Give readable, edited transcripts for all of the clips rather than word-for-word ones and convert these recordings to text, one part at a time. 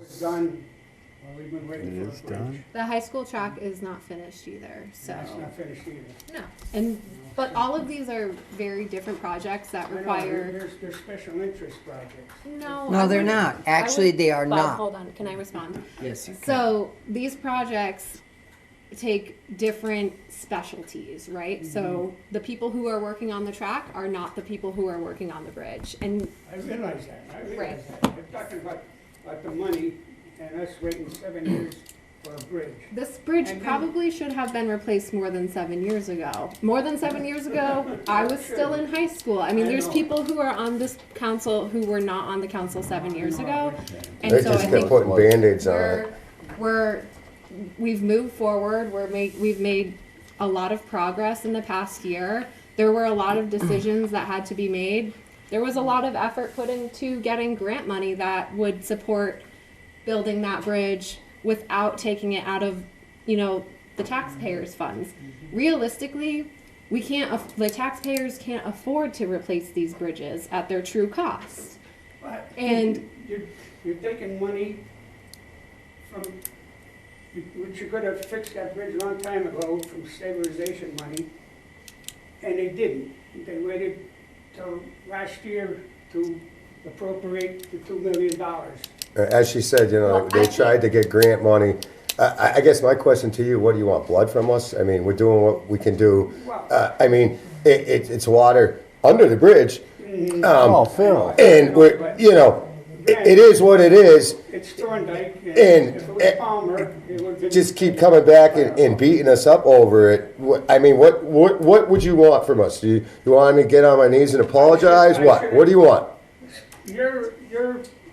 It's done, well, we've been waiting It for is a bridge. done. The high school track is not finished either, so. That's not finished either. No, and, but all of these are very different projects that I know, require, They're special interest projects. no. No, I they're wouldn't- not. I Actually, wouldn't- they are Bob, not. hold on, can I respond? Yes, you can. So these projects take different specialties, right? So the people who are working on the track are not the people who are working on the bridge. And I realize that, I realize Right. that. They're talking about the money and us waiting 7 years for a bridge. this bridge And then- probably should have been replaced more than 7 years ago. More than 7 years ago, I was still in high school. I mean, I there's know. people who are on this council who were not on the council 7 years ago. And They so just I kept think putting Band-Aids on it. we've moved forward. We've made a lot of progress in the past year. There were a lot of decisions that had to be made. There was a lot of effort put into getting grant money that would support building that bridge without taking it out of, the taxpayers' funds. Realistically, the taxpayers can't afford to replace these bridges at their true cost. But And- you're taking money from, which you could have fixed that bridge a long time ago from stabilization money, and they didn't. They waited till last year to appropriate the $2 million. As she said, Well, they I tried to get grant money. I guess my question to you, what do you want, blood from us? I mean, we're doing what we can do. Well- I mean, it's water under the bridge. Oh, Phil. And we're, it is what it is. It's Thorndike, and And- if it was Palmer, it would have Just keep coming back and beating us up over it. I mean, what would you want from us? Do you want me to get on my knees and apologize? What? What do you want? You're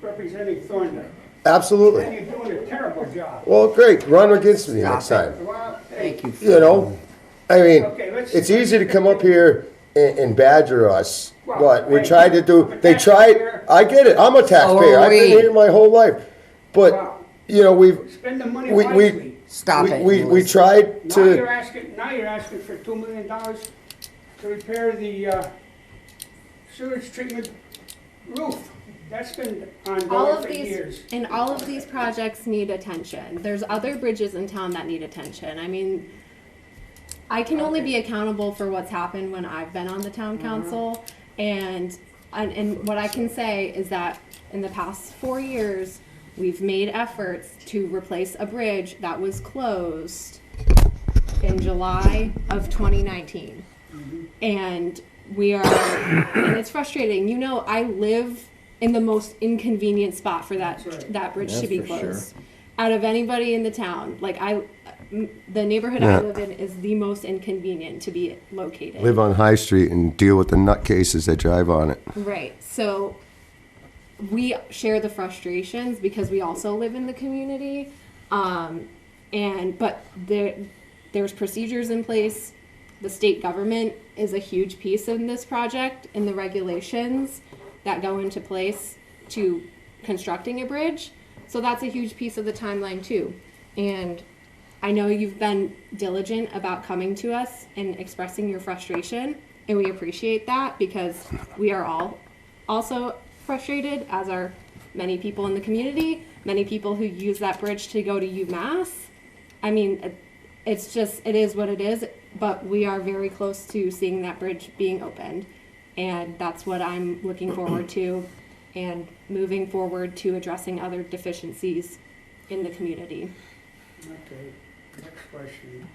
representing Thorndike, and Absolutely. you're doing a terrible job. Well, great. Run against me next Stop time. Well, Thank you. You know, I mean, Okay, let's- it's easy to come up here and badger us, Well, but we hey, tried to do, I'm a they tried, taxpayer. I get it, I'm a taxpayer, I've been we. here my whole life. But, Wow. we've, Spend the money we, wisely. Stop it. we Louis. tried Now you're to, asking for $2 million to repair the sewage treatment roof. That's been all ongoing of for these years. and all of these projects need attention. There's other bridges in town that need attention. I mean, I can only be accountable for what's happened when I've been on the town council, and what I can say is that in the past 4 years, we've made efforts to replace a bridge that was closed in July of 2019. And and it's frustrating. I live in the most inconvenient spot for that That's right. that bridge to That's be for sure. closed. Out of anybody in the town, the neighborhood I Yeah. live in is the most inconvenient to be located. live on High Street and deal with the nutcases that drive on it. Right. So we share the frustrations because we also live in the community. But there's procedures in place. The state government is a huge piece in this project, and the regulations that go into place to constructing a bridge. So that's a huge piece of the timeline too. And I know you've been diligent about coming to us and expressing your frustration, and we appreciate that because we are all also frustrated, as are many people in the community, many people who use that bridge to go to UMass. I mean, it is what it is, but we are very close to seeing that bridge being opened. And that's what I'm looking forward to, and moving forward to addressing other deficiencies in the community. Okay, next question.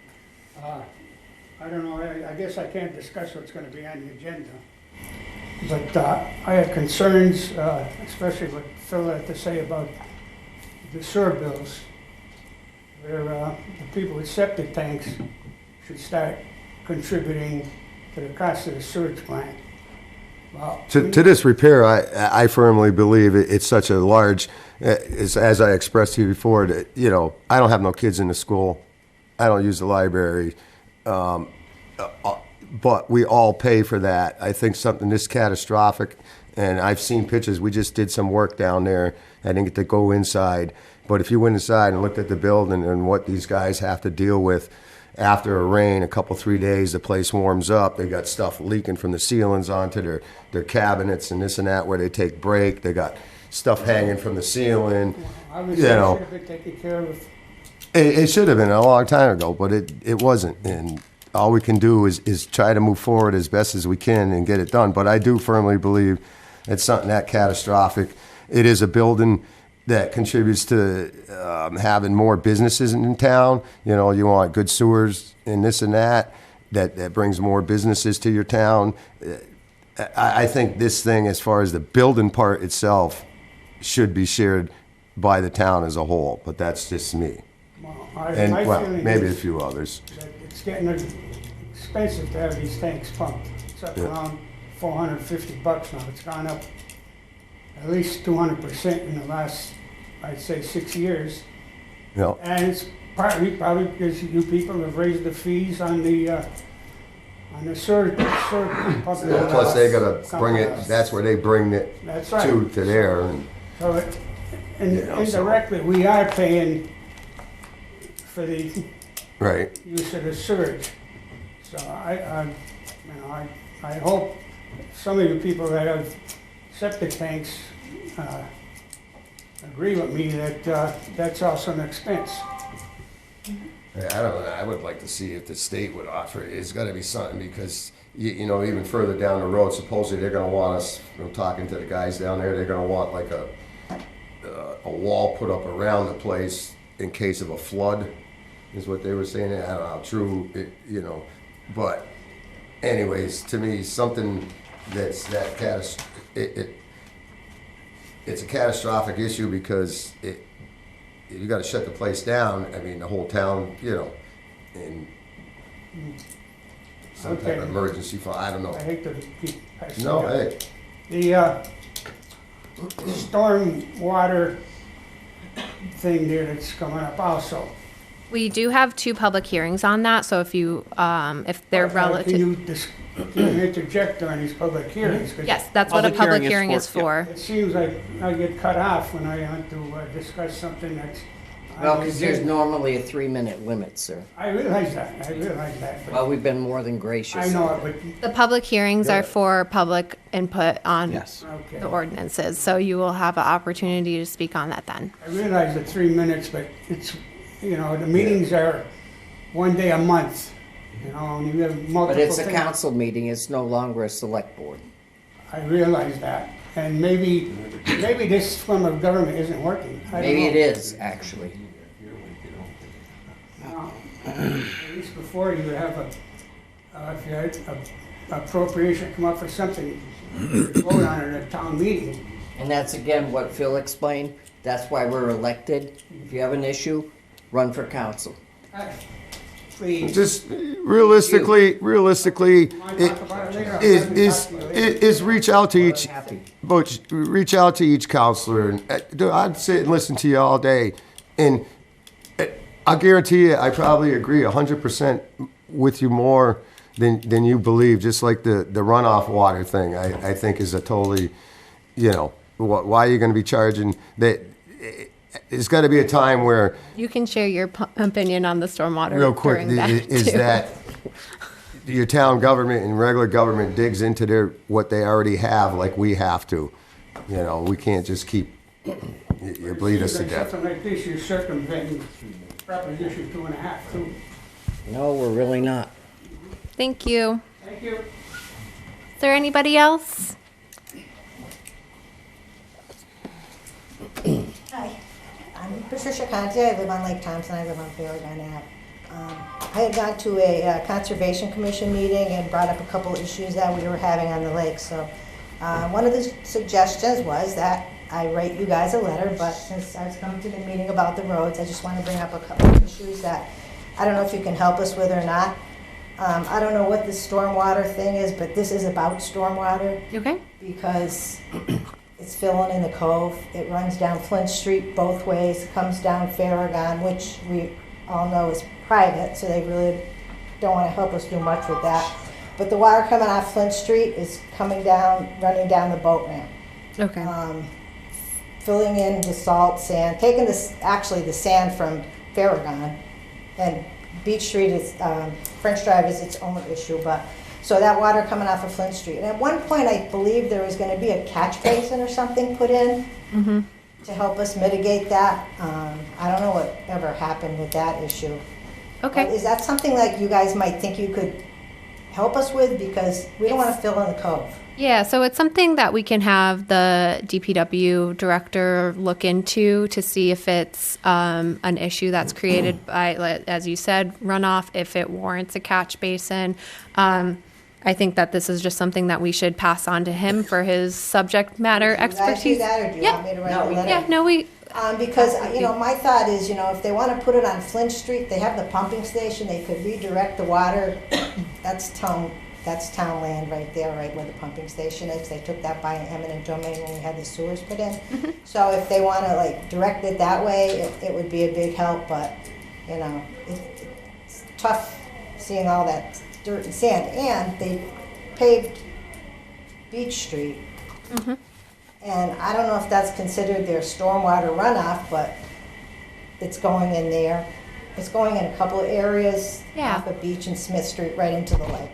I don't know, I guess I can't discuss what's gonna be on the agenda. But I have concerns, especially what Phil had to say about the sewer bills, where the people with septic tanks should start contributing to the cost of the sewage plant. Well, To this repair, I firmly believe it's such a large, as I expressed to you before, that, I don't have no kids in the school. I don't use the library. But we all pay for that. I think something this catastrophic, and I've seen pictures, we just did some work down there. I didn't get to go inside. But if you went inside and looked at the building and what these guys have to deal with, after a rain, 3 days, the place warms up. They got stuff leaking from the ceilings onto their cabinets and this and that where they take break. They got stuff hanging from the ceiling. Obviously, You it know. should have been taken care of. It should have been a long time ago, but it wasn't. And all we can do is try to move forward as best as we can and get it done. But I do firmly believe it's something that catastrophic. It is a building that contributes to having more businesses in town. You know, you want good sewers and this and that. That brings more businesses to your town. I think this thing, as far as the building part itself, should be shared by the town as a whole. But that's just me. Well, And, my well, feeling maybe a is few others. that it's getting expensive to have these tanks pumped. It's up Yeah. around $450 now. It's gone up at least 200% in the last, I'd say, 6 years. You know, And it's probably because you people have raised the fees on the sewer public. plus they gotta bring it, that's where they bring it That's right. to there. And, So and You know, so- indirectly, we are paying for the right. use of the sewage. So I hope some of you people that have septic tanks agree with me that that's also an expense. I don't know. I would like to see if the state would offer it. It's got to be something because, you know, even further down the road, supposedly they're going to want us, from talking to the guys down there, they're going to want like a wall put up around the place in case of a flood, is what they were saying. I don't know how true it, you know, but anyways, to me, something that's that it's a catastrophic issue because you got to shut the place down. I mean, the whole town, you know, and some type Okay. of emergency fund. I don't know. I hate to keep passing No, it up. hey, The storm water thing there that's coming up also. We do have 2 public hearings on that, so if you, if they're Can relative. you can you interject during these public hearings? 'Cause Yes, that's what a public hearing is for. It seems like I get cut off when I want to discuss something that's. Well, because there's normally a 3-minute limit, sir. I realize that, but Well, we've been more than gracious. I know it, but, The public hearings are for public input on Yes. okay. the ordinances, so you will have an opportunity to speak on that then. I realize the 3 minutes, but it's, you know, the meetings are one day a month, you know, and you have multiple But it's a things. council meeting, it's no longer a select board. I realize that, and maybe this form of government isn't working. I don't Maybe know. it is, actually. No. At least before you would have if you had a appropriation come up for something, you vote on it at a town meeting. And that's again what Phil explained, that's why we're elected. If you have an issue, run for council. Please, just realistically, want to talk about it later? I'll let me talk to you later. is reach out to each. Happy. But reach out to each counselor, and dude, I'd sit and listen to you all day, and I guarantee you, I probably agree 100% with you more than you believe. Just like the runoff water thing, I think is a totally, you know, why are you going to be charging that? It's got to be a time where, You can share your opinion on the stormwater real quick, during that is too. that your town government and regular government digs into what they already have like we have to. You know, we can't just keep, you bleed us to Like death. something like this, you're circumventing Proposition 2.5 too. No, we're really not. Thank you. Thank you. Is there anybody else? Hi, I'm Patricia Conte. I live on Lake Thompson. I live on Paragon Ave. I had gone to a Conservation Commission meeting and brought up a couple of issues that we were having on the lake. So one of the suggestions was that I write you guys a letter, but since I was coming to the meeting about the roads, I just want to bring up a couple of issues that I don't know if you can help us with or not. I don't know what the stormwater thing is, but this is about stormwater Okay. because it's filling in the cove. It runs down Flint Street both ways, comes down Farragon, which we all know is private, so they really don't want to help us do much with that. But the water coming off Flint Street is coming down, running down the boat ramp. Okay. Filling in with salt, sand, taking this, actually the sand from Farragon, and Beach Street is, French Drive is its own issue, but, So that water coming off of Flint Street. And at one point, I believe there was gonna be a catch basin or something put in to help us mitigate that. I don't know what ever happened with that issue. But Okay. is that something like you guys might think you could help us with? Because we don't wanna fill in the cove. Yeah, so it's something that we can have the DPW director look into to see if it's an issue that's created by, as you said, runoff, if it warrants a catch basin. I think that this is just something that we should pass on to him for his subject matter Do you guys do expertise. that, or do you Yeah. want me to write No, a we- letter? Yeah, no, we, Because, you know, my thought is, you know, if they want to put it on Flint Street, they have the pumping station, they could redirect the water. That's town land right there, right where the pumping station is. They took that by eminent domain when we had the sewers put in. So if they want to like direct it that way, it would be a big help, but, you know, it's tough seeing all that dirt and sand. And they paved Beach Street. And I don't know if that's considered their stormwater runoff, but it's going in there. It's going in a couple of areas Yeah. off of Beach and Smith Street right into the lake.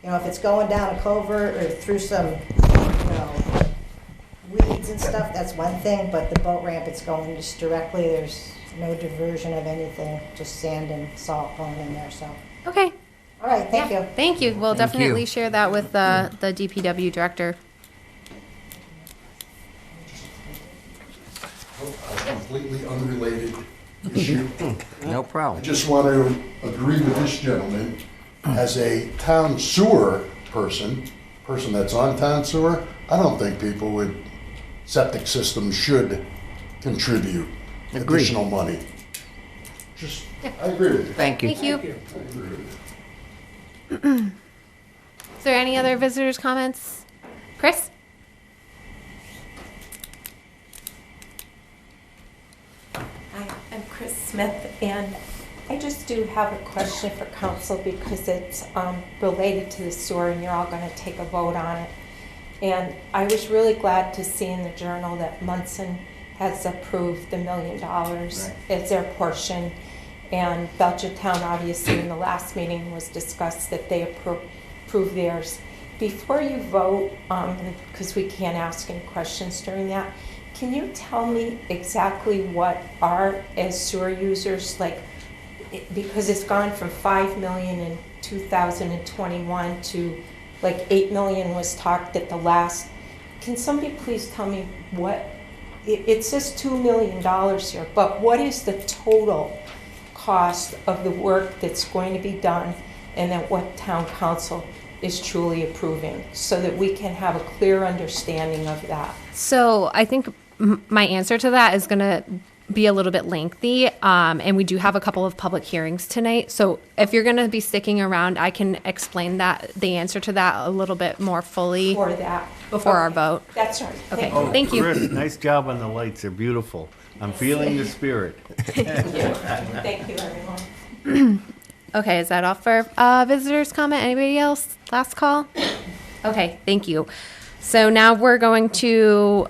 You know, if it's going down a culvert or through some, you know, weeds and stuff, that's one thing, but the boat ramp, it's going just directly. There's no diversion of anything, just sand and salt going in there, so. okay. All right, thank Yeah, you. Thank you. We'll Thank you. definitely share that with the DPW director. A completely unrelated issue. No I problem. just want to agree with this gentleman. As a town sewer person that's on town sewer, I don't think people with septic systems should contribute Agreed. additional money. Just, I agree with you. Thank you. Thank you. I agree with you. Is there any other visitors' comments? Chris? Hi, I'm Chris Smith, and I just do have a question for council because it's related to the sewer, and you're all going to take a vote on it. And I was really glad to see in the Journal that Munson has approved the $1 million as their portion. And Belchertown, obviously, in the last meeting was discussed that they approved theirs. Before you vote, because we can't ask any questions during that, can you tell me exactly what are, as sewer users, like, because it's gone from 5 million in 2021 to like 8 million was talked at the last. Can somebody please tell me what, it says $2 million here, but what is the total cost of the work that's going to be done and then what town council is truly approving so that we can have a clear understanding of that? So I think my answer to that is going to be a little bit lengthy, and we do have a couple of public hearings tonight. So if you're going to be sticking around, I can explain the answer to that a little bit more fully For that. before our Okay. vote. That's right. Okay, Thank you. thank you. Chris, nice job on the lights. They're beautiful. I'm feeling the spirit. Thank you, everyone. Okay, is that all for visitors' comment? Anybody else? Last call? Okay, thank you. So now we're going to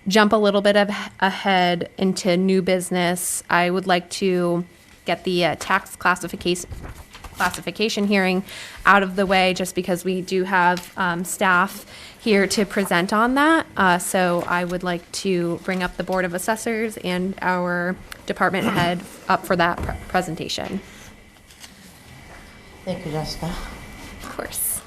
jump a little bit ahead into new business. I would like to get the tax classification hearing out of the way just because we do have staff here to present on that. So I would like to bring up the Board of Assessors and our department head up for that presentation. Thank you, Jessica. Of course.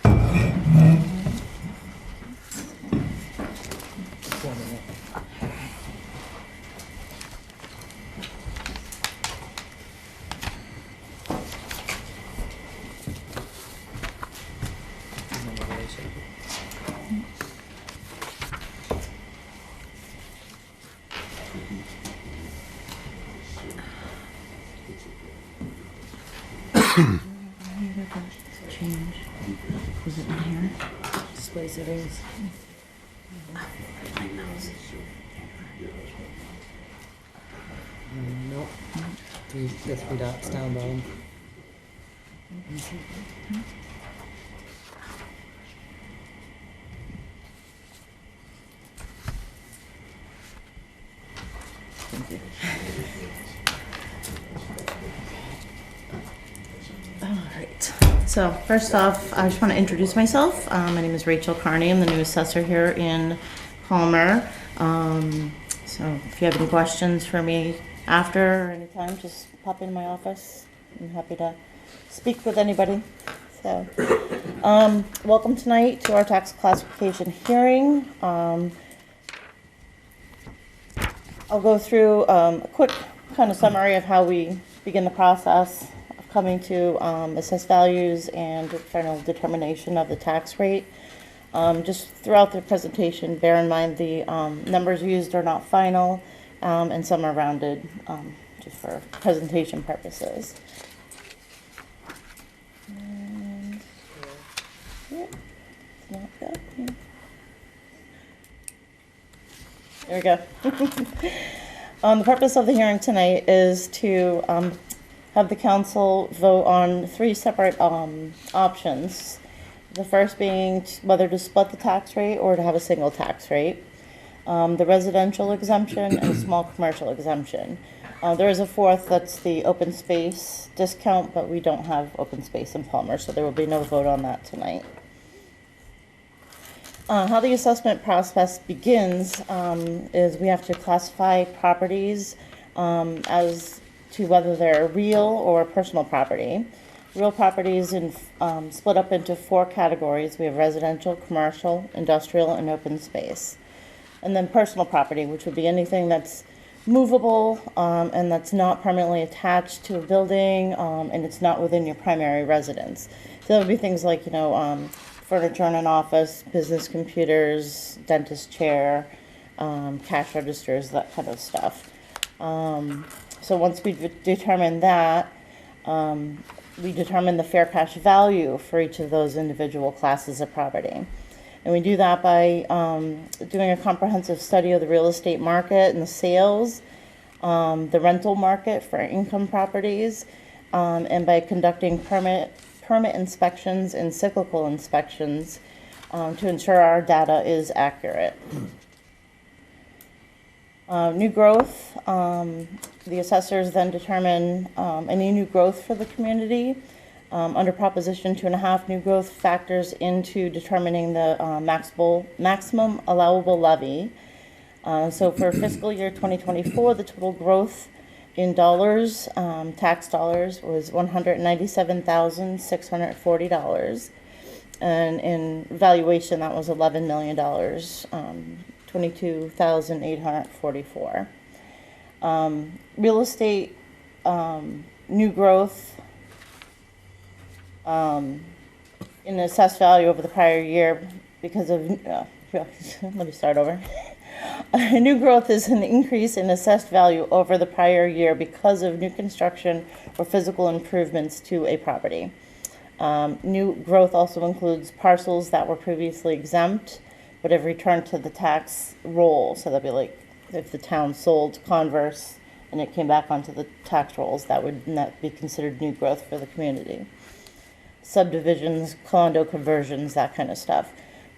Display settings. Nope. The three dots down bottom. All right. So first off, I just want to introduce myself. My name is Rachel Carney. I'm the new assessor here in Palmer. So if you have any questions for me after or anytime, just pop in my office. I'm happy to speak with anybody. So, welcome tonight to our tax classification hearing. I'll go through a quick kind of summary of how we begin the process of coming to assess values and final determination of the tax rate. Just throughout the presentation, bear in mind the numbers used are not final and some are rounded just for presentation purposes. And, yeah, it's not that. Yeah. There we go. The purpose of the hearing tonight is to have the council vote on 3 separate options. The first being whether to split the tax rate or to have a single tax rate. The residential exemption and small commercial exemption. There is a fourth, that's the open space discount, but we don't have open space in Palmer, so there will be no vote on that tonight. How the assessment process begins is we have to classify properties as to whether they're real or personal property. Real properties split up into 4 categories. We have residential, commercial, industrial, and open space. And then personal property, which would be anything that's movable and that's not permanently attached to a building and it's not within your primary residence. So that would be things like, furniture in an office, business computers, dentist chair, cash registers, that kind of stuff. So once we determine that, we determine the fair cash value for each of those individual classes of property. And we do that by doing a comprehensive study of the real estate market and the sales, the rental market for income properties, and by conducting permit inspections and cyclical inspections to ensure our data is accurate. New growth, the assessors then determine any new growth for the community. Under Proposition 2.5, new growth factors into determining the maximum allowable levy. So for fiscal year 2024, the total growth in dollars, tax dollars, was $197,640. And in valuation, that was $11 million, $22,844. Real estate, new growth, in assessed value over the prior year because of, let me start over. New growth is an increase in assessed value over the prior year because of new construction or physical improvements to a property. New growth also includes parcels that were previously exempt but have returned to the tax roll. So that'd be like if the town sold Converse and it came back onto the tax rolls, that would not be considered new growth for the community. Subdivisions, condo conversions, that kind of stuff.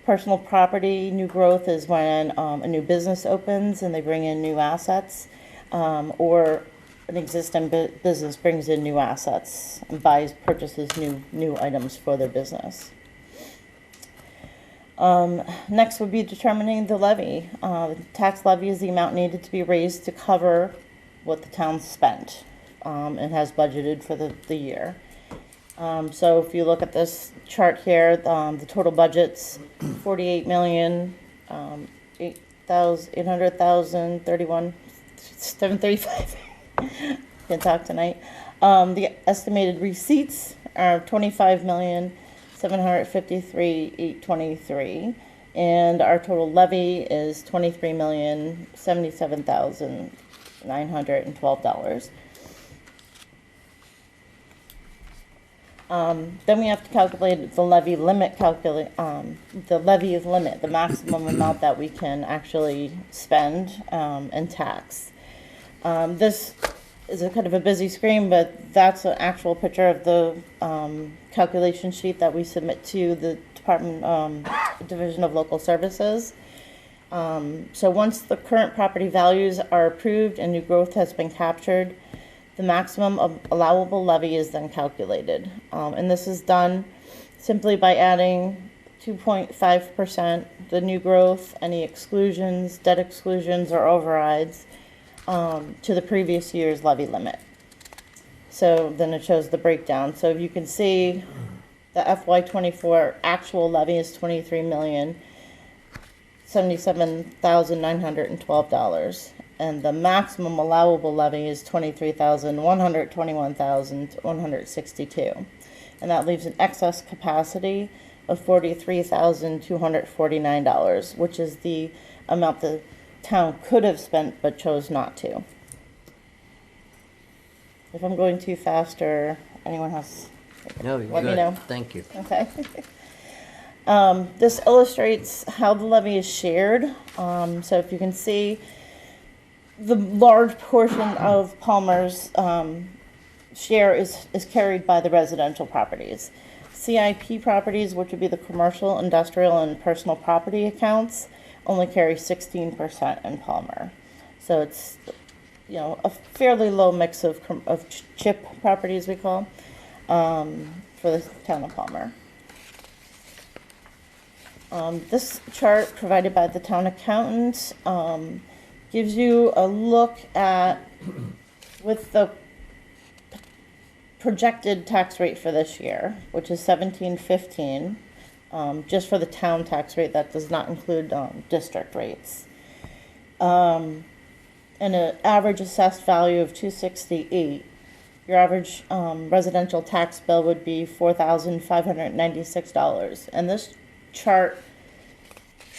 Personal property, new growth is when a new business opens and they bring in new assets, or an existing business brings in new assets and purchases new items for their business. Next would be determining the levy. The tax levy is the amount needed to be raised to cover what the town spent and has budgeted for the year. So if you look at this chart here, the total budget's $48,800,031,735. Can't talk tonight. The estimated receipts are $25,753,823, and our total levy is $23,077,912. Then we have to calculate the levy limit, the maximum amount that we can actually spend and tax. This is a kind of a busy screen, but that's an actual picture of the calculation sheet that we submit to the Division of Local Services. So once the current property values are approved and new growth has been captured, The maximum allowable levy is then calculated. And this is done simply by adding 2.5%, the new growth, any exclusions, debt exclusions, or overrides to the previous year's levy limit. So then it shows the breakdown. So you can see the FY24 actual levy is $23,077,912, and the maximum allowable levy is $23,121,162, and that leaves an excess capacity of $43,249, which is the amount the town could have spent but chose not to. If I'm going too fast or anyone has, No, you're let me good. know. Thank you. Okay. This illustrates how the levy is shared. So if you can see, the large portion of Palmer's share is carried by the residential properties. CIP properties, which would be the commercial, industrial, and personal property accounts, only carry 16% in Palmer. So it's, you know, a fairly low mix of CHIP properties, we call, for the town of Palmer. This chart provided by the town accountant gives you a look at, with the projected tax rate for this year, which is 1715, just for the town tax rate. That does not include district rates. And an average assessed value of 268. Your average residential tax bill would be $4,596. And this chart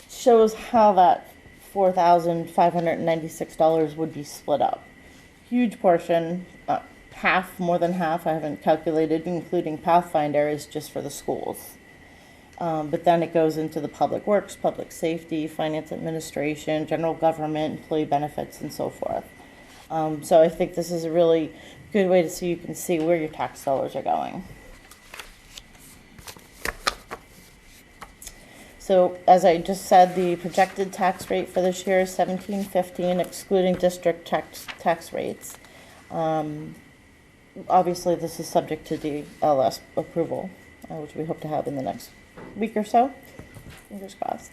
shows how that $4,596 would be split up. Huge portion, half, more than half, I haven't calculated, including Pathfinder, is just for the schools. But then it goes into the public works, public safety, finance administration, general government, employee benefits, and so forth. So I think this is a really good way to you can see where your tax dollars are going. So as I just said, the projected tax rate for this year is 1715, excluding district tax rates. Obviously, this is subject to the LS approval, which we hope to have in the next week or so. Fingers crossed.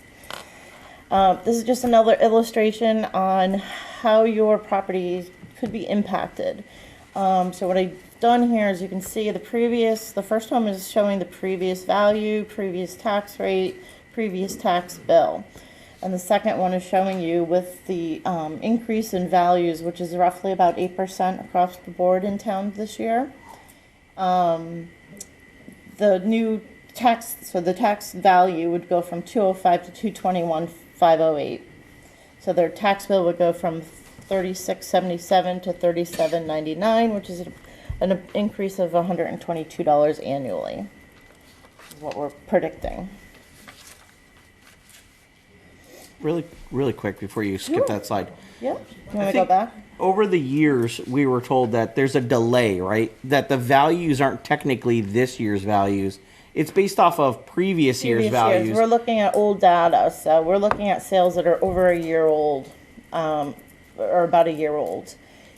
This is just another illustration on how your property could be impacted. So what I've done here is you can see the first one is showing the previous value, previous tax rate, previous tax bill. And the second one is showing you with the increase in values, which is roughly about 8% across the board in town this year. The new tax, so the tax value would go from 205 to 221,508. So their tax bill would go from 3677 to 3799, which is an increase of $122 annually, is what we're predicting. Really quick before you skip that slide. Yeah, you want to go back? Over the years, we were told that there's a delay, right? That the values aren't technically this year's values. It's based off of previous year's values. We're looking at old data, so we're looking at sales that are over a year old, or about a year old.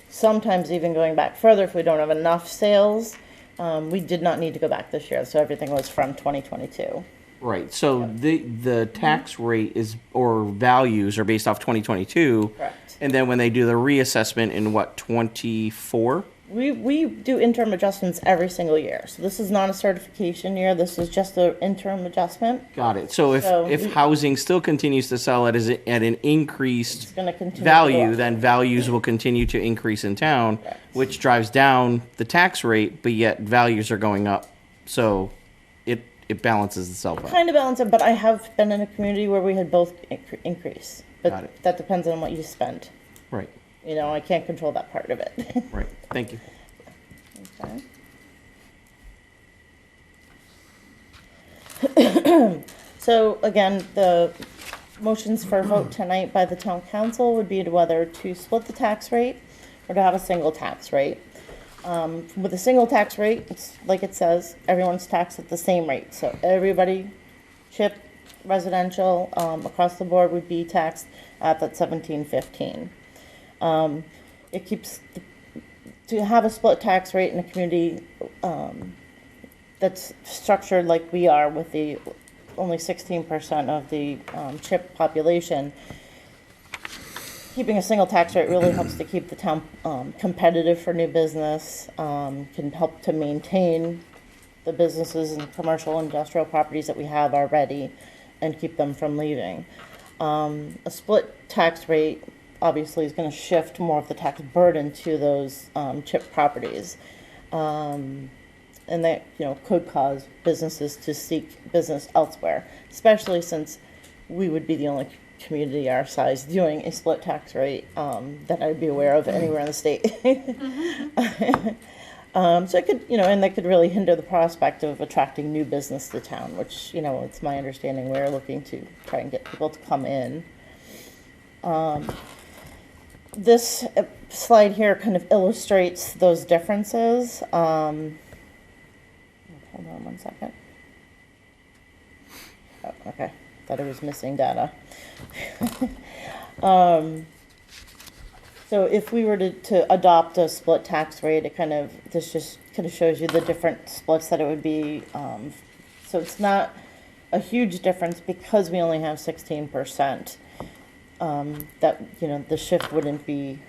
Sometimes even going back further if we don't have enough sales. We did not need to go back this year, so everything was from 2022. Right. So the tax rate or values are based off 2022. Correct. And then when they do the reassessment in 24? We do interim adjustments every single year. So this is not a certification year. This is just an interim adjustment. Got it. So if housing still continues to sell at an increased value, then values will continue to increase in town, correct, which drives down the tax rate, but yet values are going up. So it balances itself out. Kind of balances, but I have been in a community where we had both increase. But that depends on what you spend. Right. You know, I can't control that part of it. Right. Thank you. Okay. So again, the motions for a vote tonight by the town council would be to whether to split the tax rate or to have a single tax rate. With a single tax rate, it's like it says, everyone's taxed at the same rate. So everybody, CHIP, residential, across the board would be taxed at that 1715. It keeps the to have a split tax rate in a community that's structured like we are with the only 16% of the CHIP population, keeping a single tax rate really helps to keep the town competitive for new business, can help to maintain the businesses and commercial industrial properties that we have already and keep them from leaving. A split tax rate obviously is going to shift more of the tax burden to those CHIP properties. And that, you know, could cause businesses to seek business elsewhere, especially since we would be the only community our size doing a split tax rate that I'd be aware of anywhere in the state. So it could, you know, and that could really hinder the prospect of attracting new business to town, which, you know, it's my understanding we're looking to try and get people to come in. This slide here kind of illustrates those differences. Hold on one second. Oh, okay, thought it was missing data. So if we were to adopt a split tax rate, this just kind of shows you the different splits that it would be. So it's not a huge difference because we only have 16%. That, you know, the shift wouldn't be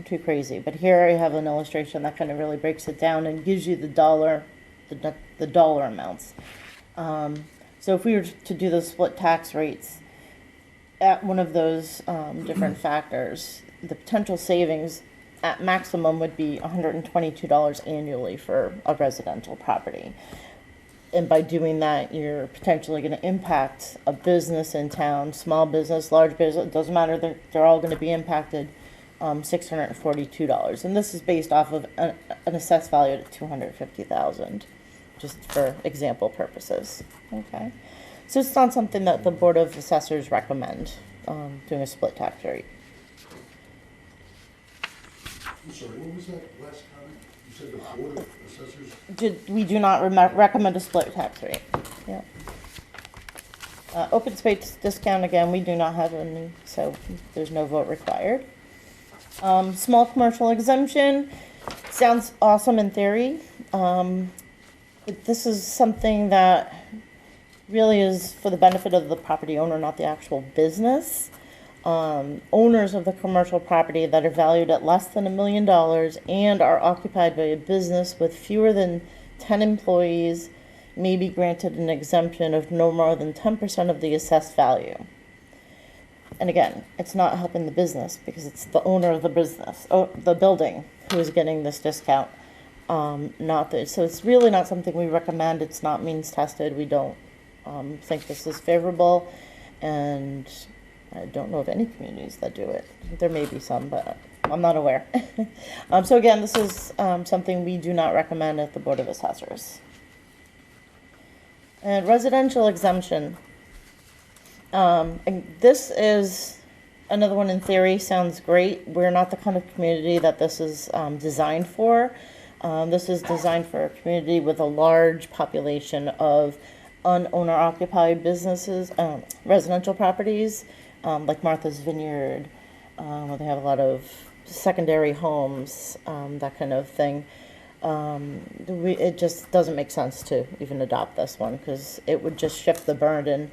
too crazy. But here I have an illustration that kind of really breaks it down and gives you the dollar amounts. So if we were to do the split tax rates at one of those different factors, the potential savings at maximum would be $122 annually for a residential property. And by doing that, you're potentially going to impact a business in town, small business, large business, it doesn't matter, they're all going to be impacted, $642. And this is based off of an assessed value at $250,000, just for example purposes. Okay. So it's not something that the Board of Assessors recommend, doing a split tax rate. I'm sorry, what was that last comment? You said the Board of Assessors? We do not recommend a split tax rate. Yeah. Open space discount, again, we do not have any, so there's no vote required. Small commercial exemption sounds awesome in theory, but this is something that really is for the benefit of the property owner, not the actual business. Owners of the commercial property that are valued at less than $1 million and are occupied by a business with fewer than 10 employees may be granted an exemption of no more than 10% of the assessed value. And again, it's not helping the business because it's the owner of the business, the building, who is getting this discount. So it's really not something we recommend. It's not means tested. We don't think this is favorable, and I don't know of any communities that do it. There may be some, but I'm not aware. So again, this is something we do not recommend at the Board of Assessors. And residential exemption. And this is another one in theory, sounds great. We're not the kind of community that this is designed for. This is designed for a community with a large population of owner-occupied businesses, residential properties, like Martha's Vineyard, where they have a lot of secondary homes, that kind of thing. It just doesn't make sense to even adopt this one because it would just shift the burden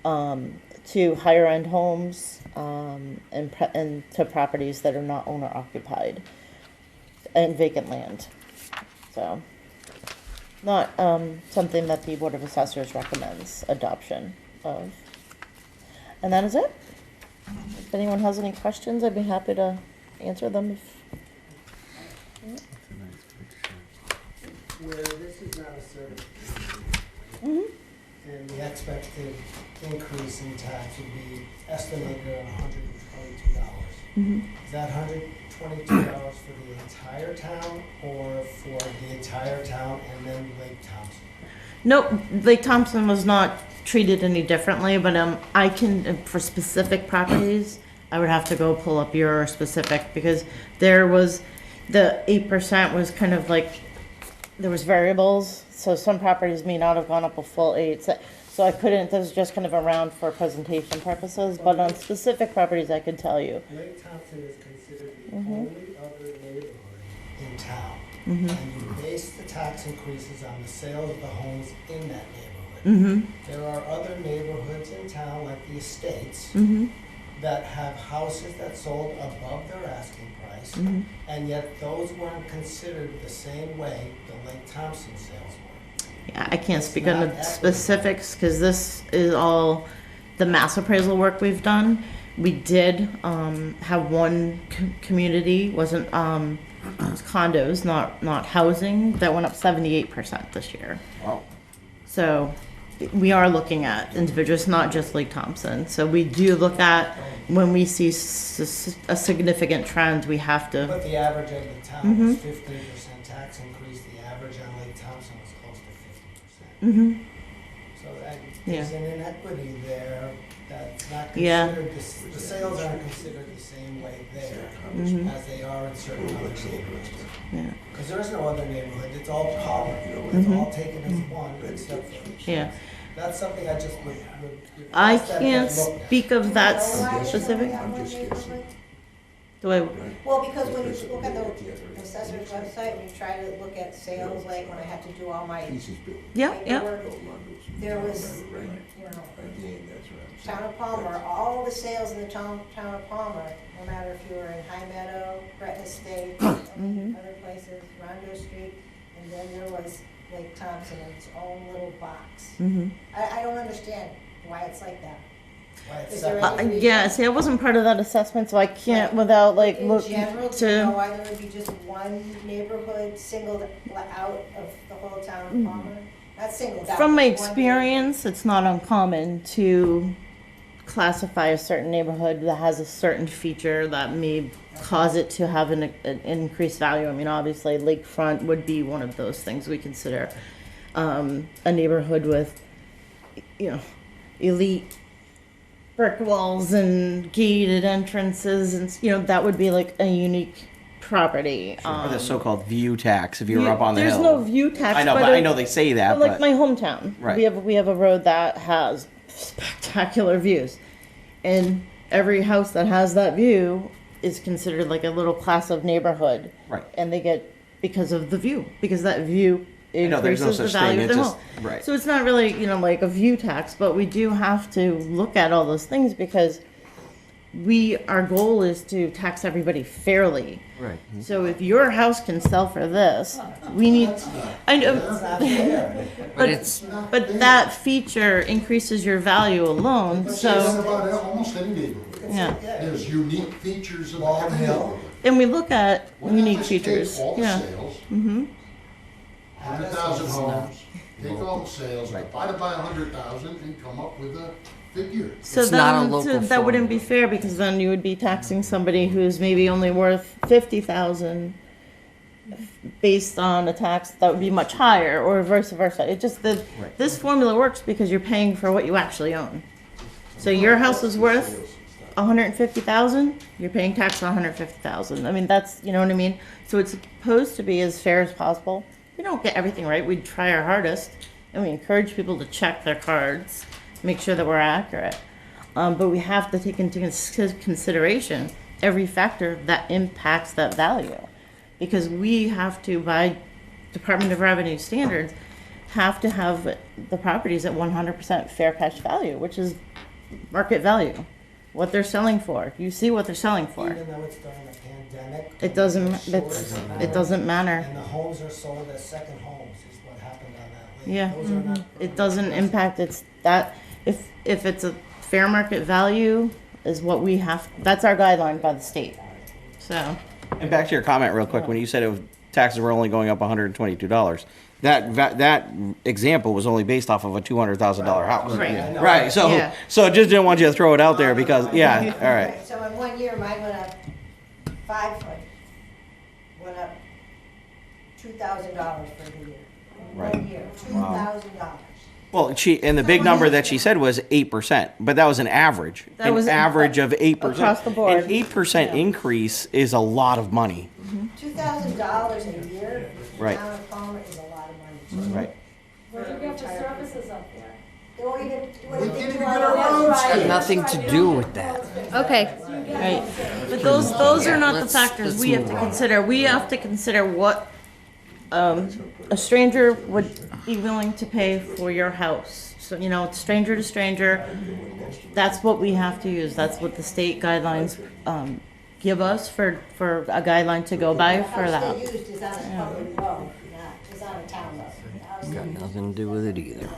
to higher-end homes and to properties that are not owner-occupied and vacant land. So, not something that the Board of Assessors recommends adoption of. And that is it. If anyone has any questions, I'd be happy to answer them. Where this is not a service, and the expected increase in tax would be estimated at $122. Is that $122 for the entire town or for the entire town and then Lake Thompson? Nope, Lake Thompson was not treated any differently, but I can, for specific properties, I would have to go pull up your specific, because there was, the 8% was kind of like, there was variables, so some properties may not have gone up a full 8. So I couldn't, this is just kind of around for presentation purposes, but on specific properties I could tell you. Lake Thompson is considered the only other neighborhood in town. Mm-hmm. And you base the tax increases on the sale of the homes in that neighborhood. Mm-hmm. There are other neighborhoods in town, like the Estates, Mm-hmm. that have houses that sold above their asking price, Mm-hmm. and yet those weren't considered the same way the Lake Thompson sales were. Yeah, I can't It's speak on not the specifics because this is all the mass appraisal work we've done. We did have one community, wasn't it was condos, not housing, that went up 78% this year. Wow. So we are looking at individuals, not just Lake Thompson. So we do look at when we see a significant trend, we have to. But the average of the town was 15% tax increase, the average on Lake Thompson was close to 50%. Mm-hmm. So that, there's Yeah. an inequity there that's not Yeah. considered, the sales aren't considered the same way there Mhm. as they are in certain other neighborhoods. Yeah. Because there is no other neighborhood, it's all power, it's all taken as one except for. Yeah. That's something I just would I request that can't get looked at. speak of that Why is it specific. only on one neighborhood? Do I? Well, because when you look at the assessor's website, when you try to look at sales, like when I had to do all my Yeah, yeah. paperwork, there was, you know, Town of Palmer, all the sales in the town of Palmer, no matter if you were in High Meadow, Gretna Estates, other places, Rondo Street, and then there was Lake Thompson in its own little box. Mm-hmm. I don't understand why it's like that. Why it's Is there separate. any reason? Yeah, see, I wasn't part of that assessment, so I can't without like In look general, do you know to. why there would be just one neighborhood singled out of the whole town of Palmer? Not singled out. From my but one experience, it's not uncommon to classify a certain neighborhood that has a certain feature that may cause it to have an increased value. I mean, obviously, lakefront would be one of those things we consider. A neighborhood with, you know, elite brick walls and gated entrances, and you know that would be like a unique property. Or the so-called view tax if you were up on the There's hill. no view tax. I know, but I know they say that. But like my hometown, Right. we have a road that has spectacular views, and every house that has that view is considered like a little class of neighborhood. Right. And they get because of the view, because that view know, there's increases no the such value thing, of the it's home. just- right. So it's not really, you know, like a view tax, but we do have to look at all those things because our goal is to tax everybody fairly. Right. So if your house can sell for this, we need, I know, but that feature increases your value alone, That's so, about almost any neighborhood. yeah. There's unique features of Long every Hill. neighborhood. And we look at Why not unique just take features, all the yeah. sales, Mm-hmm, 100,000 homes, take all the sales, divide it by 100,000 and come up with a figure. so It's not a then, local that wouldn't be formula. fair, because then you would be taxing somebody who's maybe only worth 50,000 based on a tax that would be much higher, or vice versa. It just, this formula works because you're paying for what you actually own. So your house is worth 150,000, you're paying tax on 150,000. I mean, that's, you know what I mean? So it's supposed to be as fair as possible. We don't get everything right, we try our hardest, and we encourage people to check their cards, make sure that we're accurate. But we have to take into consideration every factor that impacts that value. Because we have to, by Department of Revenue standards, have to have the properties at 100% fair cash value, which is market value, what they're selling for. You see what they're selling for. Even though it's during the pandemic. It doesn't, shortage of it doesn't matter. And the homes are sold as second homes is what happened on that lake. Yeah, Those are not it doesn't impact, it's that, if it's a fair market value is what we have, that's our guideline by the state. So, And back to your comment real quick, when you said taxes were only going up $122, that example was only based off of a $200,000 house. Right. Right. So Yeah. so I just didn't want you to throw it out there because yeah. All right. So in 1 year, mine went up 5 foot, went up $2,000 for the year. In Right. 1 year, $2,000. Well, the big number that she said was 8%, but that was an average. That was average of 8%. across the board. An 8% increase is a lot of money. $2,000 a year in Right. the town of Palmer is a lot of money. Right. Where do you get the services up there? They won't even do We anything can't to even our get our roads roads. Had nothing to do with that. Okay, right. But those are not the let's- factors let's we have to move on. consider. We have to consider what a stranger would be willing to pay for your house. So, you know, it's stranger to stranger. That's what we have to use. That's what the state guidelines give us for a guideline to go by for The that. house they used is on a public road, is on a town road. The house Got nothing to do with it either.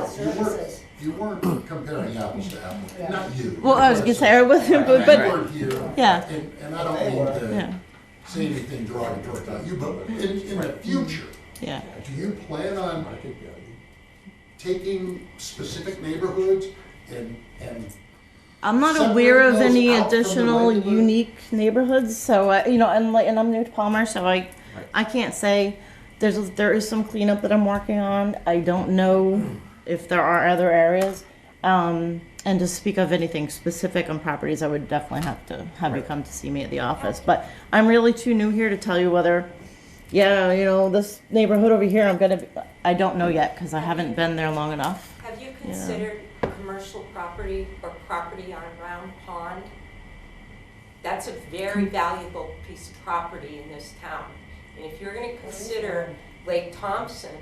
services. You weren't comparing apples to apples, not you. Well, I was gonna say, I wasn't, You but weren't here. yeah. And I don't mean Yeah. to say anything derogatory about you, but in the future, Yeah. do you plan on taking specific neighborhoods and I'm not aware of Separate any those out from the additional regular- unique neighborhoods, so you know, and I'm new to Palmer, so I can't say there is some cleanup that I'm working on. I don't know if there are other areas, and to speak of anything specific on properties, I would definitely have to have you come to see me at the office. But I'm really too new here to tell you whether, yeah, you know, this neighborhood over here, I don't know yet because I haven't been there long enough. Have you considered commercial property or property on Round Pond? That's a very valuable piece of property in this town. And if you're gonna consider Lake Thompson,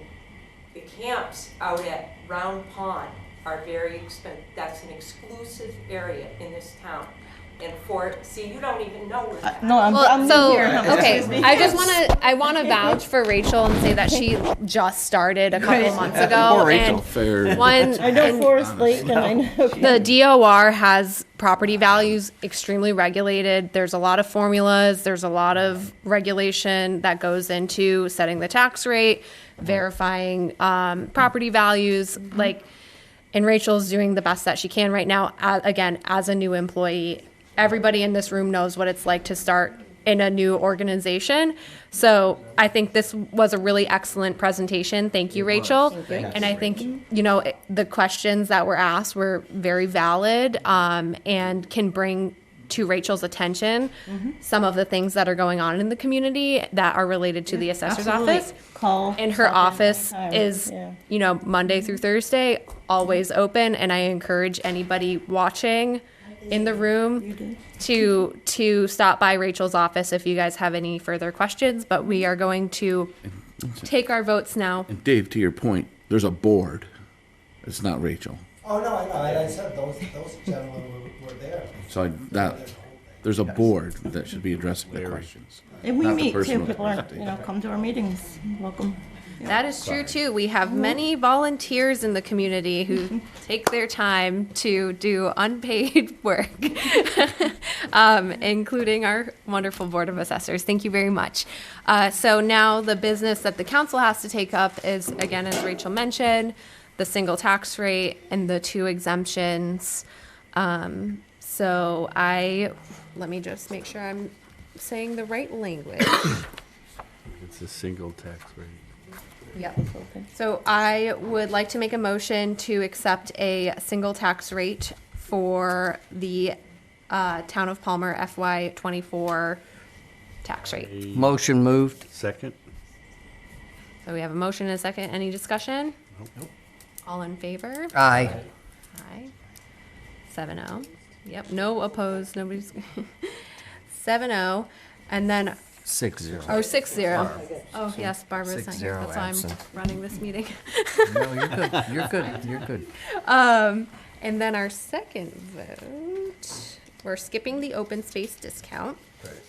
the camps out at Round Pond are very expensive. That's an exclusive area in this town. And see, you don't even know where that. No, I'm new So, here. okay, Excuse me. I want to vouch for Rachel and say that she just started a couple months ago. Poor Rachel. And Fair. one, I know and Forest Lake, and I know. the DOR has property values extremely regulated. There's a lot of formulas. There's a lot of regulation that goes into setting the tax rate, verifying property values. And Rachel's doing the best that she can right now. Again, as a new employee, everybody in this room knows what it's like to start in a new organization. So I think this was a really excellent presentation. Thank you, Rachel. And I think, you know, the questions that were asked were very valid and can bring to Rachel's attention some of the things that are going on in the community that are related to the assessor's Absolutely. office. Call. And her stop in office anytime. is, Yeah. you know, Monday through Thursday, always open. And I encourage anybody watching in the room to stop by Rachel's office if you guys have any further questions. But we are going to take our votes now. And Dave, to your point, there's a board. It's not Rachel. Oh, no, I know, and I said those gentlemen were there. So there's a board that should be addressing the questions. And we not the meet too. personal People are, presentation. come to our meetings. Welcome. That is true too. We have many volunteers in the community who take their time to do unpaid work, including our wonderful Board of Assessors. Thank you very much. So now the business that the council has to take up is, again, as Rachel mentioned, the single tax rate and the 2 exemptions. Let me just make sure I'm saying the right language. It's a single tax rate. Yep. So I would like to make a motion to accept a single tax rate for the Town of Palmer FY '24 tax rate. Motion moved. Second? So we have a motion and a second. Any discussion? Nope. All in favor? Aye. Aye. 7-0. Yep, no opposed, nobody's. 7-0. And then, 6-0. oh, 6-0. Oh, yes, Barbara's not here. 6-0 That's why absent. I'm running this meeting. No, you're good. You're good. You're good. And then our second vote, we're skipping the open space discount.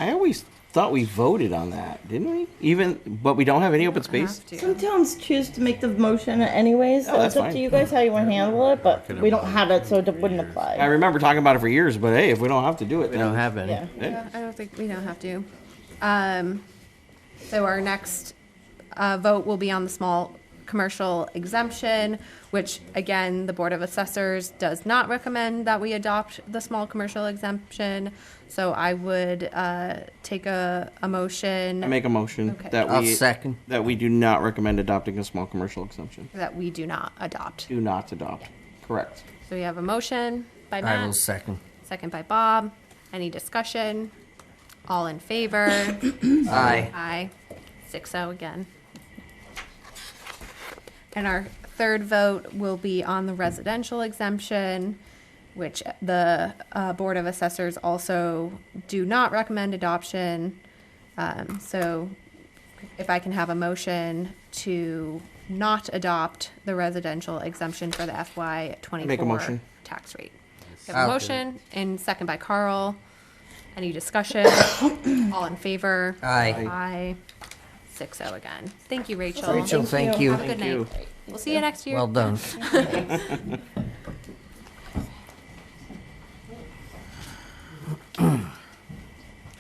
I always thought we voted on that, didn't we? But we don't have any open space? Some towns choose to make the motion anyways, so Oh, it's that's up to fine. you guys how you want to handle it, but we don't have it, so it wouldn't I apply. remember talking about it for years, but hey, if we don't have to do it, We then. don't have any. Yeah. I don't think, we don't have to. So our next vote will be on the small commercial exemption, which again, the Board of Assessors does not recommend that we adopt the small commercial exemption. So I would take a motion I make a motion Okay. that I'll we. second. That we do not recommend adopting a small commercial exemption. that we do not adopt. Do not adopt. Correct. So we have a motion by I Matt, will second. second by Bob. Any discussion? All in favor? Aye. Aye. 6-0 again. And our third vote will be on the residential exemption, which the Board of Assessors also do not recommend adoption. So if I can have a motion to not adopt the residential exemption for the FY Make a '24 motion. tax rate. We have a motion and second by Carl. Any discussion? All in favor? Aye. Aye. 6-0 again. Thank you, Rachel. Rachel, thank you. Have a good Thank night. you. We'll see you next year. Well done.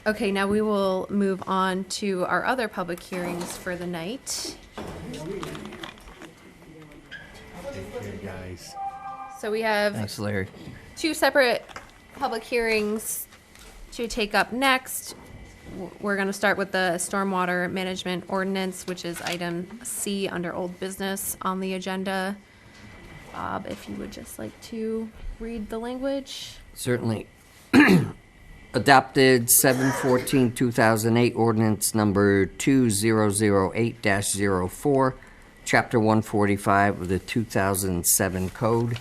Okay, now we will move on to our other public hearings for the night. So we have Thanks, Larry. two separate public hearings to take up next. We're going to start with the stormwater management ordinance, which is item C under old business on the agenda. Bob, if you would just like to read the language. Certainly. Adopted 7/14/2008 ordinance number 2008-04, chapter 145 of the 2007 code.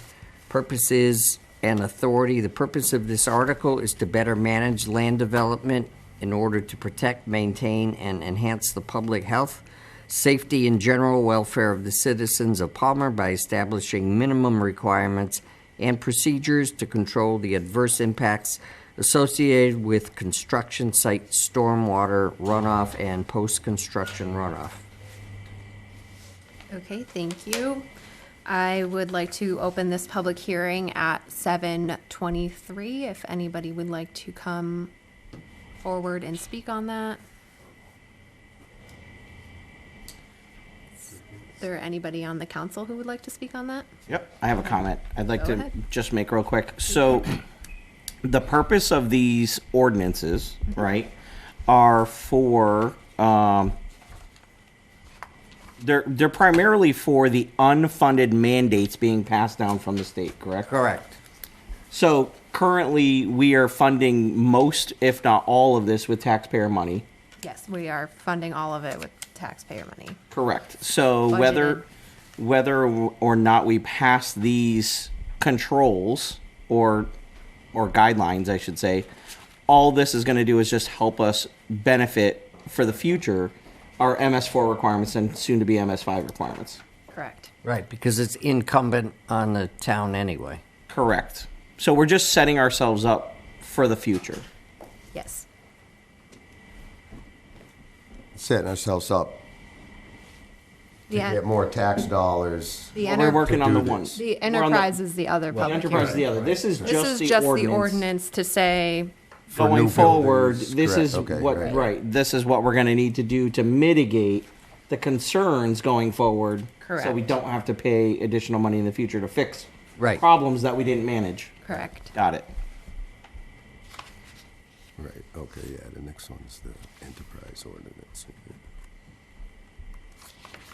Purposes and authority. The purpose of this article is to better manage land development in order to protect, maintain, and enhance the public health, safety, and general welfare of the citizens of Palmer by establishing minimum requirements and procedures to control the adverse impacts associated with construction site stormwater runoff and post-construction runoff. Okay, thank you. I would like to open this public hearing at 7:23. If anybody would like to come forward and speak on that. Is there anybody on the council who would like to speak on that? Yep, I have a comment. I'd like Go to ahead. just make real quick. So, the purpose of these ordinances, right, are for they're primarily for the unfunded mandates being passed down from the state. Correct. Correct. So currently, we are funding most, if not all, of this with taxpayer money. Yes, we are funding all of it with taxpayer money. Correct. So Budgeted. whether or not we pass these controls or guidelines, I should say, all this is going to do is just help us benefit for the future our MS4 requirements and soon to be MS5 requirements. Correct. Right, because it's incumbent on the town anyway. Correct. So we're just setting ourselves up for the future. Yes. Setting ourselves up to The, get more tax dollars. the, Well, enter- we're working to on do the one. this. the We're on the- enterprise is the other The public enterprise is the hearing. other. This is This just is the just ordinance. the ordinance to say, For Going new forward, buildings, this correct, is okay, what right. This is what we're going to need to do to mitigate the concerns going forward. So we Correct. don't have to pay additional money in the future to fix Right. problems that we didn't manage. correct. Got it. Right, okay, yeah, the next one's the enterprise ordinance.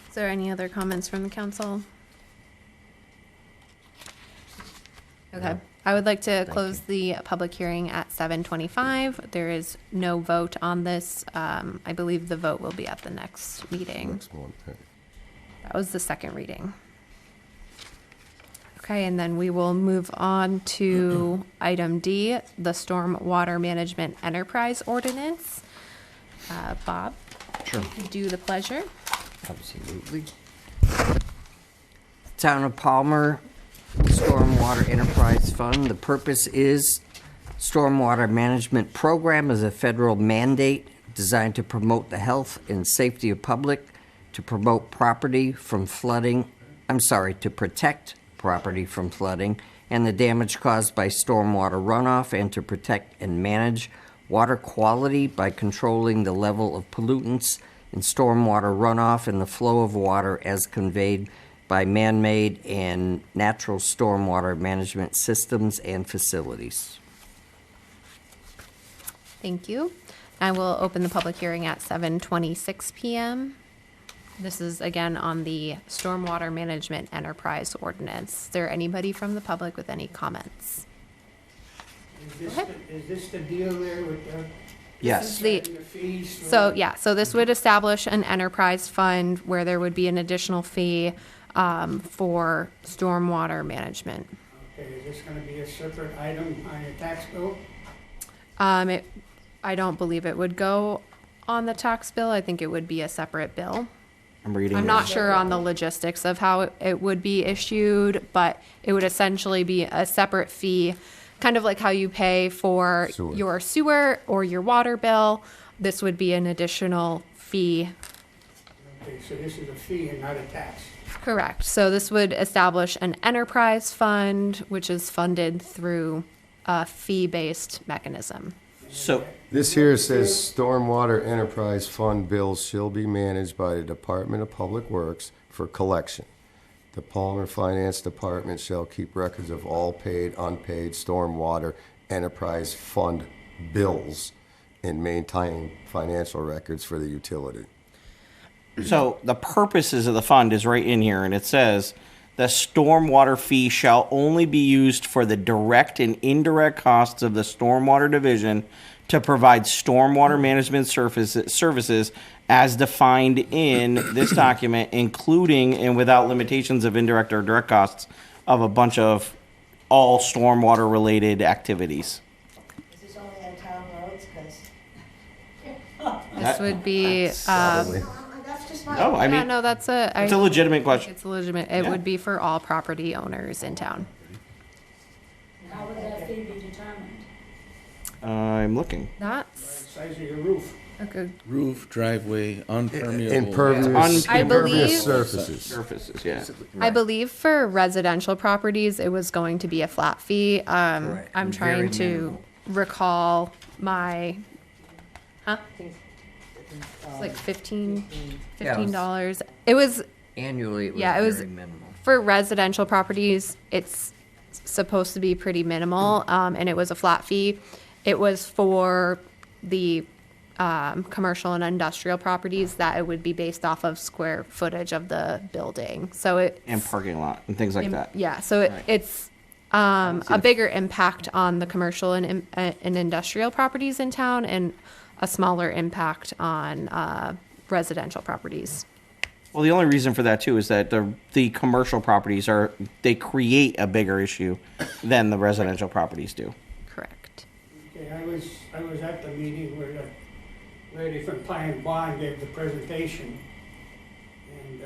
Is there any other comments from the council? Okay. I would like to close the public hearing at 7:25. There is no vote on this. I believe the vote will be at the next meeting. Next one, okay. That was the second reading. Okay, and then we will move on to item D, the Stormwater Management Enterprise Ordinance. Bob? Sure. Do the pleasure. Absolutely. Town of Palmer Stormwater Enterprise Fund. The purpose is Stormwater Management Program is a federal mandate designed to promote the health and safety of public, to promote property from flooding, to protect property from flooding and the damage caused by stormwater runoff, and to protect and manage water quality by controlling the level of pollutants in stormwater runoff and the flow of water as conveyed by man-made and natural stormwater management systems and facilities. Thank you. I will open the public hearing at 7:26 p.m. This is again on the Stormwater Management Enterprise Ordinance. Is there anybody from the public with any comments? Is this the deal there with Yes. The- the fees? for- So this would establish an enterprise fund where there would be an additional fee for stormwater management. Okay, is this gonna be a separate item on your tax bill? I don't believe it would go on the tax bill. I think it would be a separate bill. I'm reading. I'm not sure on the logistics of how it would be issued, but it would essentially be a separate fee, kind of like how you pay for Sewer. your sewer or your water bill. This would be an additional fee. Okay, so this is a fee and not a tax. Correct. So this would establish an enterprise fund, which is funded through a fee-based mechanism. So, This here says Stormwater Enterprise Fund bills shall be managed by the Department of Public Works for collection. The Palmer Finance Department shall keep records of all paid, unpaid Stormwater Enterprise Fund bills and maintain financial records for the utility. so the purposes of the fund is right in here, and it says the stormwater fee shall only be used for the direct and indirect costs of the stormwater division to provide stormwater management services as defined in this document, including and without limitations of indirect or direct costs of a bunch of all stormwater related activities. Is this only on town roads? 'Cause This would be, that's just my. No, I yeah, mean, no, that's a. it's a legitimate question. It's legitimate. It Yeah. would be for all property owners in town. How would that fee be determined? I'm looking. That's Size of your roof. a good. Roof, driveway, impermeable. Impervious, I believe- impervious surfaces. Surfaces, yeah. I believe for residential properties, it was going to be a flat fee. I'm Very trying to minimal. recall my, it's like $15. It was, Annually, it was Yeah, it was- very minimal. for residential properties, it's supposed to be pretty minimal, and it was a flat fee. It was for the commercial and industrial properties that it would be based off of square footage of the building. So it. And parking lot and things like that. Yeah, so it's a bigger impact on the commercial and industrial properties in town and a smaller impact on residential properties. Well, the only reason for that too is that the commercial properties they create a bigger issue than the residential properties do. Correct. Okay, I was at the meeting where the lady from Pine and Bond gave the presentation. And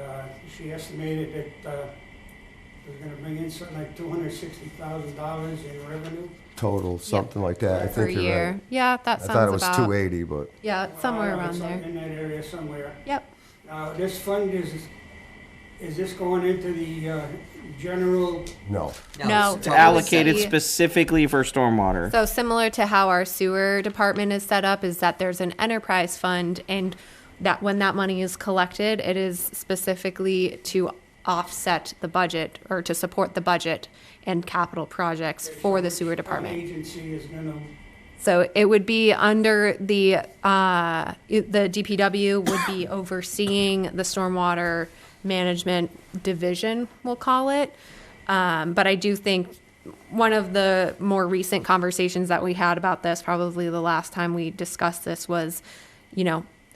she estimated that it was gonna bring in something like $260,000 in revenue. Total, something like that. I Per think you're year. right. Yeah, that I sounds thought it was about. 280, but Yeah, it's somewhere around It's there. In that area somewhere. Yep. Now, this fund is this going into the general? no. No. It's allocated See- specifically for stormwater. So similar to how our sewer department is set up, is that there's an enterprise fund, and that when that money is collected, it is specifically to offset the budget or to support the budget and capital projects for the sewer Our department. agency is gonna, So it would be under the DPW would be overseeing the stormwater management division, we'll call it. But I do think one of the more recent conversations that we had about this, probably the last time we discussed this, was,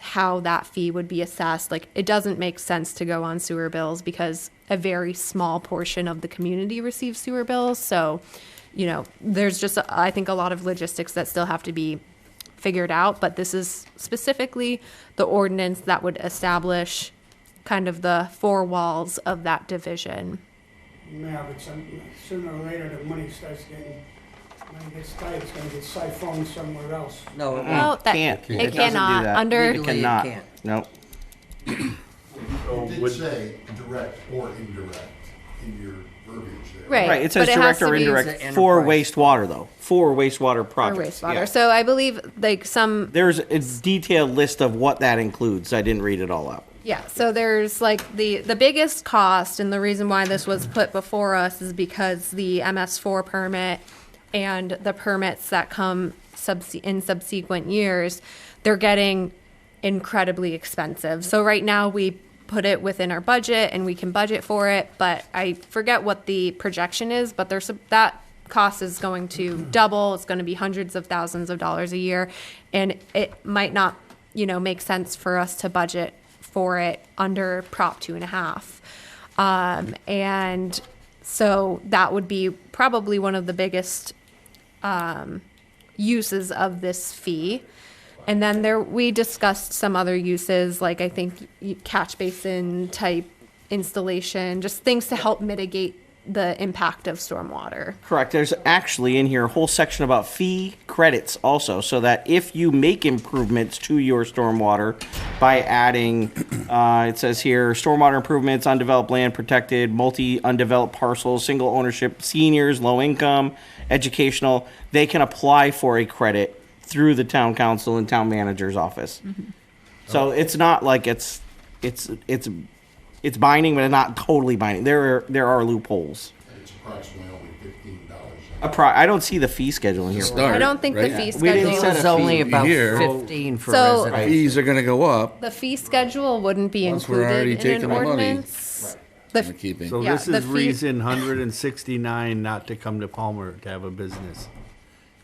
how that fee would be assessed. Like, it doesn't make sense to go on sewer bills because a very small portion of the community receives sewer bills. So, there's just, I think, a lot of logistics that still have to be figured out. But this is specifically the ordinance that would establish kind of the four walls of that division. yeah, but sooner or later, the money gets tight, it's gonna get siphoned somewhere else. No, it No, won't. that, Can't. it It doesn't do cannot. that. Under, It Legally, it cannot. can't. Nope. It did say direct or indirect in your verbiage there. right. Right, it says but has direct to or be indirect It's for enterprise. wastewater though, for wastewater for projects. wastewater. Yeah. So I believe like There's a detailed list of what that includes. I didn't read it all out. Yeah, so there's like the biggest cost, and the reason why this was put before us is because the MS4 permit and the permits that come in subsequent years, they're getting incredibly expensive. So right now we put it within our budget and we can budget for it, but I forget what the projection is, but that cost is going to double. It's going to be hundreds of thousands of dollars a year, and it might not, make sense for us to budget for it under Prop 2.5. And So that would be probably one of the biggest uses of this fee. And then we discussed some other uses, like I think catch basin type installation, just things to help mitigate the impact of stormwater. Correct. There's actually in here a whole section about fee credits also, so that if you make improvements to your stormwater by adding, it says here, stormwater improvements, undeveloped land protected, multi-undeveloped parcels, single ownership, seniors, low income, educational, they can apply for a credit through the town council and town manager's office. So it's not like it's binding, but it's not totally binding. There are loopholes. It's approximately only $15. I don't see the fee schedule in here. I don't think the fee We didn't schedule. set It's a only fee. about Here. 15 for So- residents. Fees are gonna go up. The fee schedule wouldn't be Once we're already included in taking an the money. ordinance. The in keeping. So Yeah, this the is fee- reason 169 not to come to Palmer to have a business.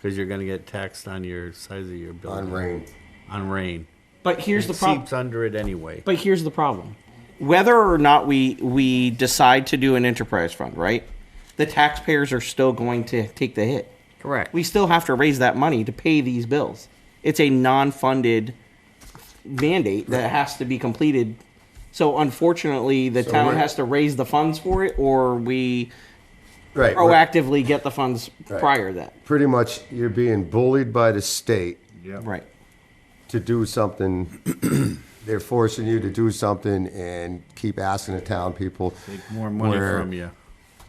Because you're gonna get taxed on your size of your building. On rain. On rain. But here's It the problem. seeps under it anyway. But here's the problem. Whether or not we decide to do an enterprise fund, right? The taxpayers are still going to take the hit. Correct. We still have to raise that money to pay these bills. It's a non-funded mandate that has to be completed. So unfortunately, the town we're- has to raise the funds for it, or we Right. we're- proactively get the funds Right. prior to that. Pretty much, you're being bullied by the state Right. to do something. They're forcing you to do something and keep asking the town people. Take more money where- from you.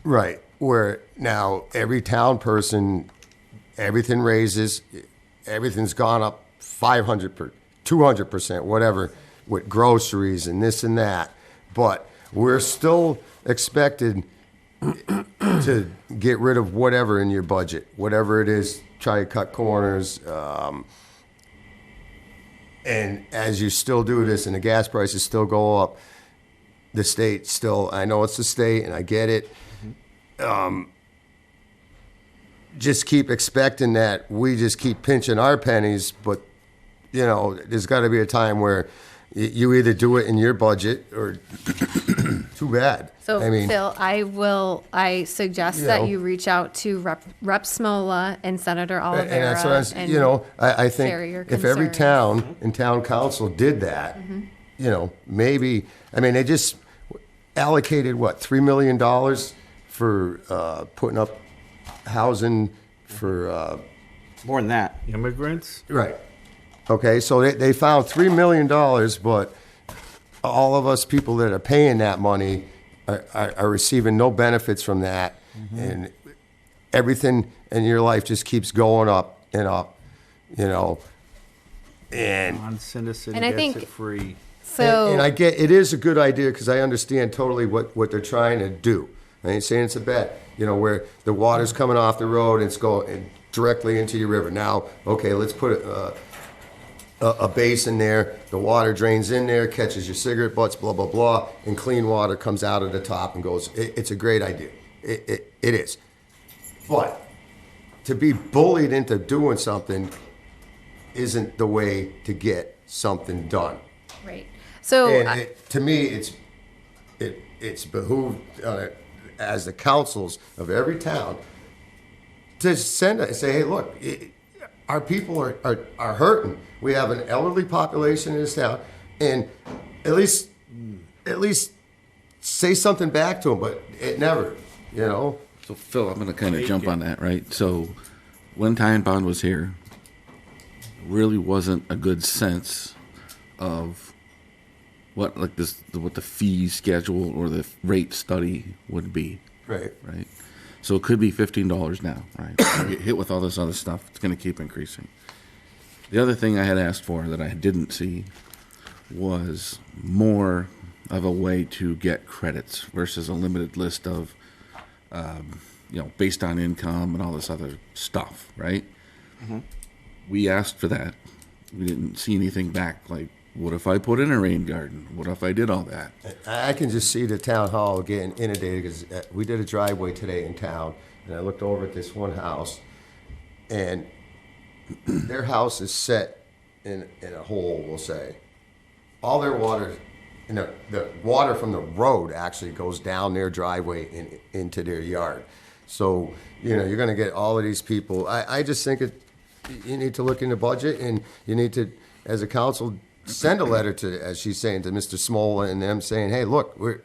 Right. Where now every town person, everything raises, everything's gone up 200%, whatever, with groceries and this and that. But we're still expected to get rid of whatever in your budget, whatever it is, try to cut corners. And as you still do this and the gas prices still go up, the state still, I know it's the state and I get it. Just keep expecting that we just keep pinching our pennies, but you know, there's got to be a time where you either do it in your budget or too bad. So, I mean, Phil, I suggest You that know. you reach out to Rep Smola and Senator Oliveira. and that's what I'm, and you know, I share your think if every concerns. town and town council did that, you know, maybe, I mean, they just allocated what, $3 million for putting up housing for More than that. Immigrants? right. Okay, so they found $3 million, but all of us people that are paying that money are receiving no benefits from that, and everything in your life just keeps going up and up, you know. And Non-citizen And I gets think- it free. So, and I get it is a good idea because I understand totally what they're trying to do. I ain't saying it's a bad, you know, where the water's coming off the road and it's going directly into your river. Now, okay, let's put a basin there. The water drains in there, catches your cigarette butts, blah blah blah, and clean water comes out of the top and goes. It's a great idea. It is, but to be bullied into doing something isn't the way to get something done. right. So, And to me, it's behooved as the councils of every town to send it and say, hey, look, our people are hurting. We have an elderly population in this town, and at least say something back to them. But it never, you know. So Phil, I'm gonna kind of jump on that, right? So when Ty and Bond was here, really wasn't a good sense of what the fee schedule or the rate study would be. Right. Right. So it could be $15 now, right? We get hit with all this other stuff. It's going to keep increasing. The other thing I had asked for that I didn't see was more of a way to get credits versus a limited list of, based on income and all this other stuff, right? We asked for that. We didn't see anything back. Like, what if I put in a rain garden? What if I did all that? I can just see the town hall getting inundated because we did a driveway today in town, and I looked over at this one house, and their house is set in a hole, we'll say. All their water and the water from the road actually goes down their driveway and into their yard. So, you're gonna get all of these people. I just think you need to look in the budget, and you need to, as a council, send a letter to, as she's saying, to Mr. Smola and them saying, hey, look, we're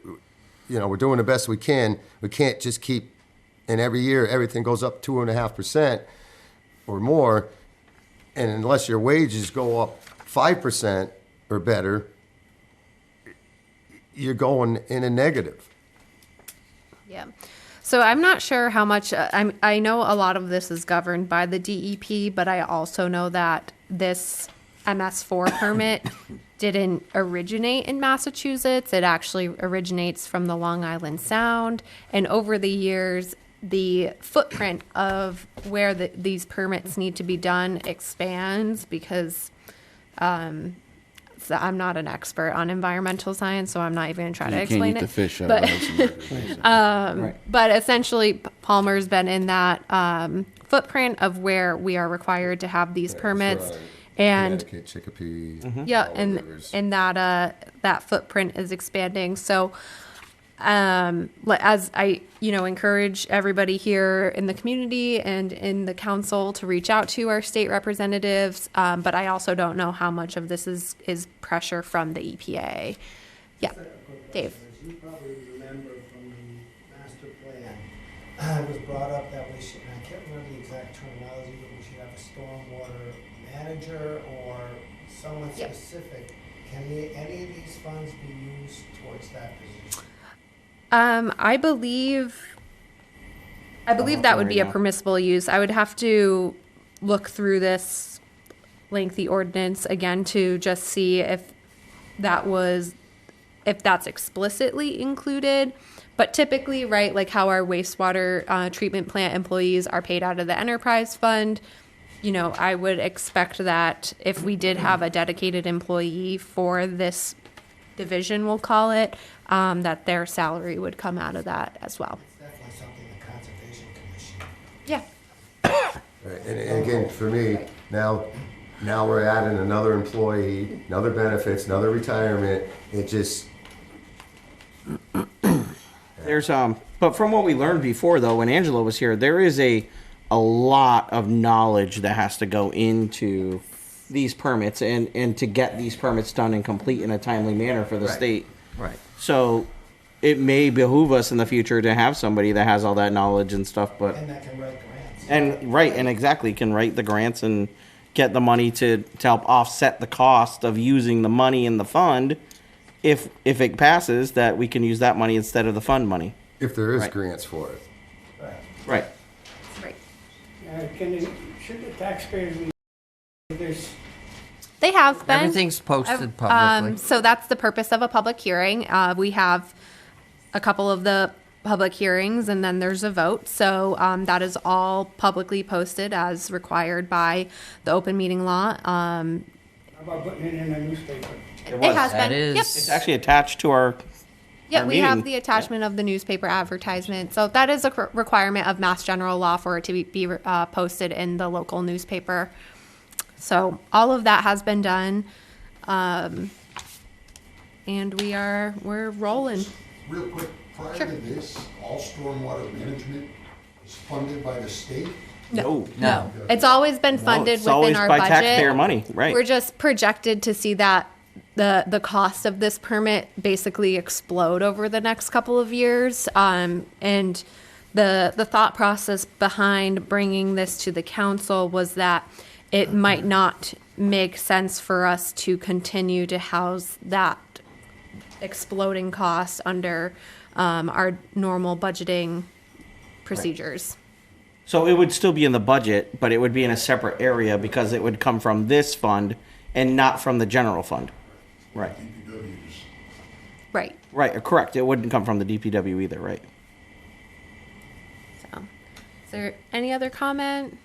doing the best we can. We can't just keep, and every year everything goes up 2.5% or more. And unless your wages go up 5% or better, you're going in a negative. Yeah. So I'm not sure how much, I know a lot of this is governed by the DEP, but I also know that this MS4 permit didn't originate in Massachusetts. It actually originates from the Long Island Sound. And over the years, the footprint of where these permits need to be done expands because so I'm not an expert on environmental science, so I'm not even going to try to explain You can't eat the fish out But, of Hudson River. but essentially, Palmer's been in that footprint of where we are required to have these permits. Right. And Connecticut, Chicopee, yeah, all the rivers. and that footprint is expanding. So, as I encourage everybody here in the community and in the council to reach out to our state representatives, but I also don't know how much of this is pressure from the EPA. Yeah, Dave. As you probably remember from the master plan, it was brought up that we should, and I can't remember the exact terminology, but we should have a stormwater manager or someone Yep. specific. Can any of these funds be used towards that position? I believe that would be a permissible use. I would have to look through this lengthy ordinance again to just see if that's explicitly included. But typically, right, like how our wastewater treatment plant employees are paid out of the enterprise fund, I would expect that if we did have a dedicated employee for this division, we'll call it, that their salary would come out of that as well. It's definitely something the Conservation Commission. Yeah. Right. And again, for me, now we're adding another employee, another benefits, another retirement. It just, There's but from what we learned before though, when Angela was here, there is a lot of knowledge that has to go into these permits and to get these permits done and complete in a timely manner for the Right. state. Right. So it may behoove us in the future to have somebody that has all that knowledge and stuff, but And that can write grants. and exactly can write the grants and get the money to help offset the cost of using the money in the fund. If it passes, that we can use that money instead of the fund money. if there is Right. grants for it. Right. Right. Should the taxpayers be this? They have been. Everything's posted publicly. So that's the purpose of a public hearing. We have a couple of the public hearings and then there's a vote. So that is all publicly posted as required by the open meeting law. How about putting it in a newspaper? It has That been. is- Yep. It's actually attached to our Yeah, our we have meeting. the attachment of the newspaper advertisement. So that is a requirement of Mass General Law for it to be posted in the local newspaper. So all of that has been done. And we're rolling. Real quick, prior Sure. to this, all stormwater management is funded by the state? No. No. It's always been funded it's within always our by budget. taxpayer money, right. We're just projected to see that the cost of this permit basically explode over the next couple of years. And the thought process behind bringing this to the council was that it might not make sense for us to continue to house that exploding cost under our normal budgeting procedures. So it would still be in the budget, but it would be in a separate area because it would come from this fund and not from the general fund. Right. DPW's. Right. Right, correct. It wouldn't come from the DPW either, right? So, is there any other comment?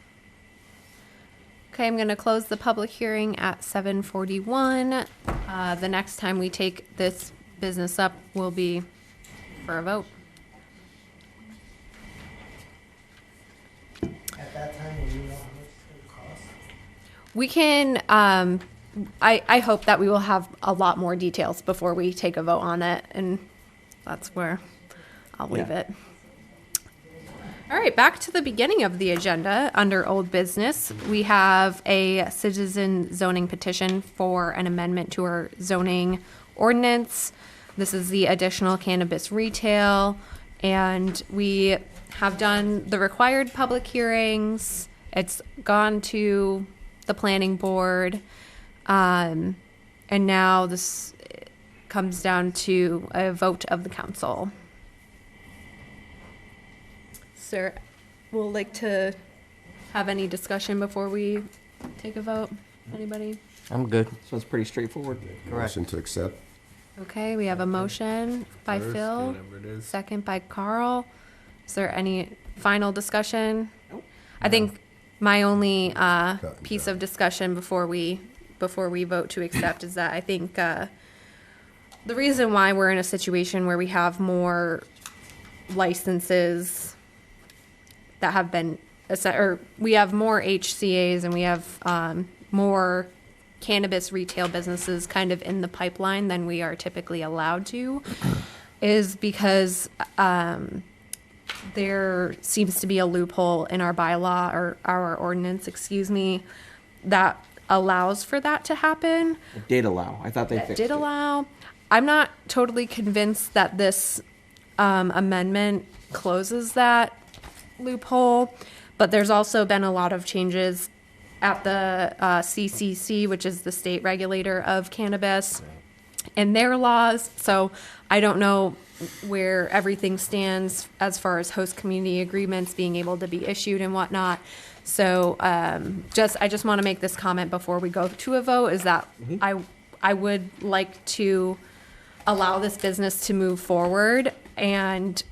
Okay, I'm going to close the public hearing at 7:41. The next time we take this business up will be for a vote. At that time, will you know how much it would cost? We can I hope that we will have a lot more details before we take a vote on it, and that's where I'll leave it. All right, back to the beginning of the agenda. Under old business, we have a citizen zoning petition for an amendment to our zoning ordinance. This is the additional cannabis retail, and we have done the required public hearings. It's gone to the planning board, and now this comes down to a vote of the council. Sir, we'll like to have any discussion before we take a vote? Anybody? I'm good. So it's pretty straightforward. Motion to accept. Okay, we have a motion by First, Phil, whatever it is. second by Carl. Is there any final discussion? I think my only piece of discussion before we vote to accept is that I think the reason why we're in a situation where we have more licenses that have been, or we have more HCAs and we have more cannabis retail businesses kind of in the pipeline than we are typically allowed to, is because there seems to be a loophole in our bylaw, or our ordinance, that allows for that to happen. It did allow. I thought they fixed Did it. allow. I'm not totally convinced that this amendment closes that loophole, but there's also been a lot of changes at the CCC, which is the state regulator of cannabis, and their laws. So I don't know where everything stands as far as host community agreements being able to be issued and whatnot. So I just want to make this comment before we go to a vote, is that I would like to allow this business to move forward and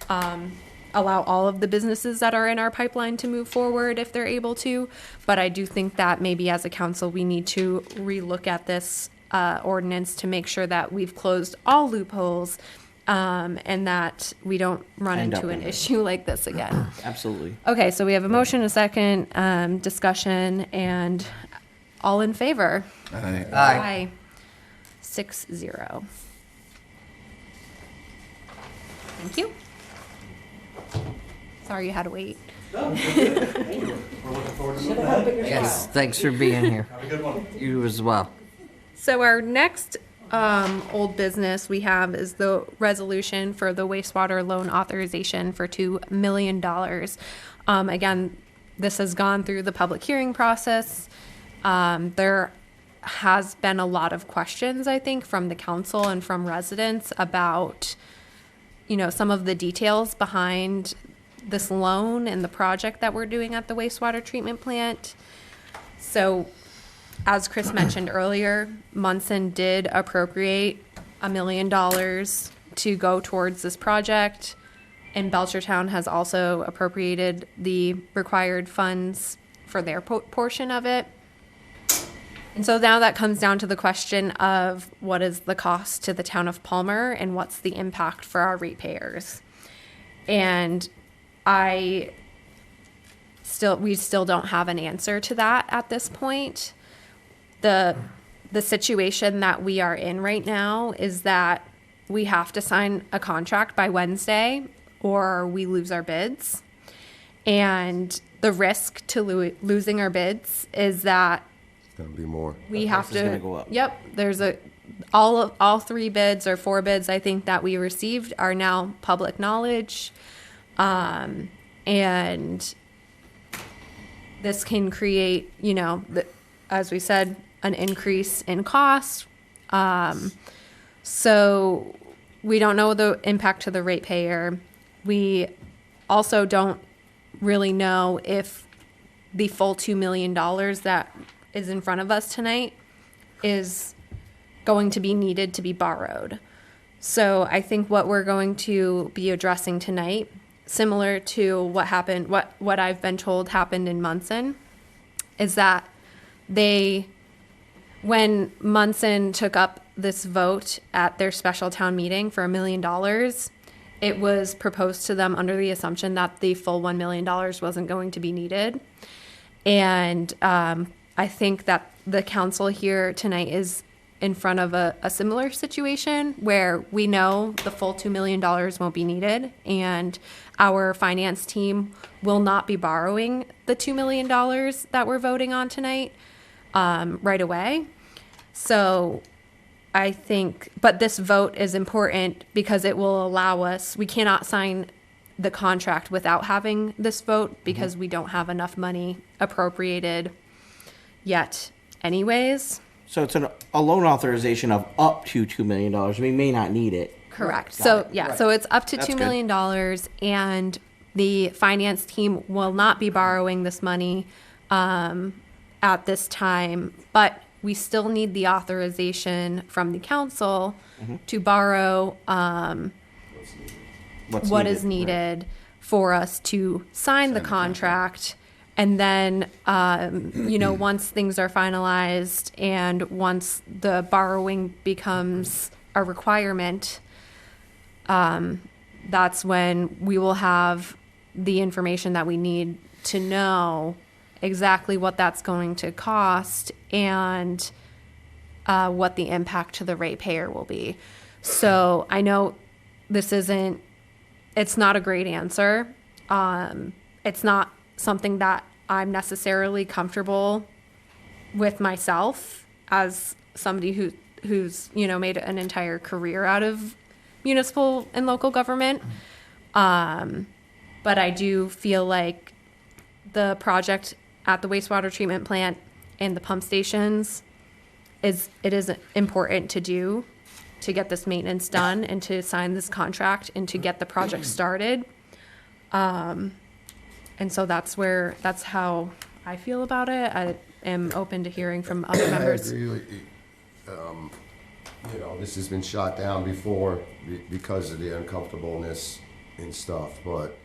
allow all of the businesses that are in our pipeline to move forward if they're able to. But I do think that maybe as a council, we need to relook at this ordinance to make sure that we've closed all loopholes, and that we don't run End into up an in it. issue like this again. Absolutely. Okay, so we have a motion, a second, discussion, and all in favor? Aye. Aye. 6-0. Thank you. Sorry you had to wait. Yes, thanks for being here. Have a good one. You as well. So our next old business we have is the resolution for the wastewater loan authorization for $2 million. Again, this has gone through the public hearing process. There has been a lot of questions, I think, from the council and from residents about, some of the details behind this loan and the project that we're doing at the wastewater treatment plant. So, as Chris mentioned earlier, Munson did appropriate $1 million to go towards this project, and Belchertown has also appropriated the required funds for their portion of it. And so now that comes down to the question of what is the cost to the town of Palmer and what's the impact for our ratepayers. And we still don't have an answer to that at this point. The situation that we are in right now is that we have to sign a contract by Wednesday or we lose our bids. And the risk to losing our bids is that It's gonna be more. we The have price is to. gonna go up. Yep, there's all 3 bids or 4 bids I think that we received are now public knowledge, and this can create, as we said, an increase in cost. So we don't know the impact to the ratepayer. We also don't really know if the full $2 million that is in front of us tonight is going to be needed to be borrowed. So I think what we're going to be addressing tonight, similar to what happened, what I've been told happened in Munson, is that when Munson took up this vote at their special town meeting for $1 million, it was proposed to them under the assumption that the full $1 million wasn't going to be needed. And I think that the council here tonight is in front of a similar situation where we know the full $2 million won't be needed, and our finance team will not be borrowing the $2 million that we're voting on tonight right away. So I think, but this vote is important because it will allow us, we cannot sign the contract without having this vote because we don't have enough money appropriated yet anyways. So it's a loan authorization of up to $2 million. We may not need it. Correct. Got So it. yeah, Right. so it's up to That's $2 good. million, and the finance team will not be borrowing this money at this time, but we still need the authorization from the council to borrow what is needed for us to sign the contract. And then, once things are finalized and once the borrowing becomes a requirement, that's when we will have the information that we need to know exactly what that's going to cost and what the impact to the ratepayer will be. So I know it's not a great answer. It's not something that I'm necessarily comfortable with myself as somebody who's made an entire career out of municipal and local government. But I do feel like the project at the wastewater treatment plant and the pump stations is important to do, to get this maintenance done and to sign this contract and to get the project started. And so that's how I feel about it. I am open to hearing from other members. I agree with you. This has been shot down before because of the uncomfortableness and stuff, but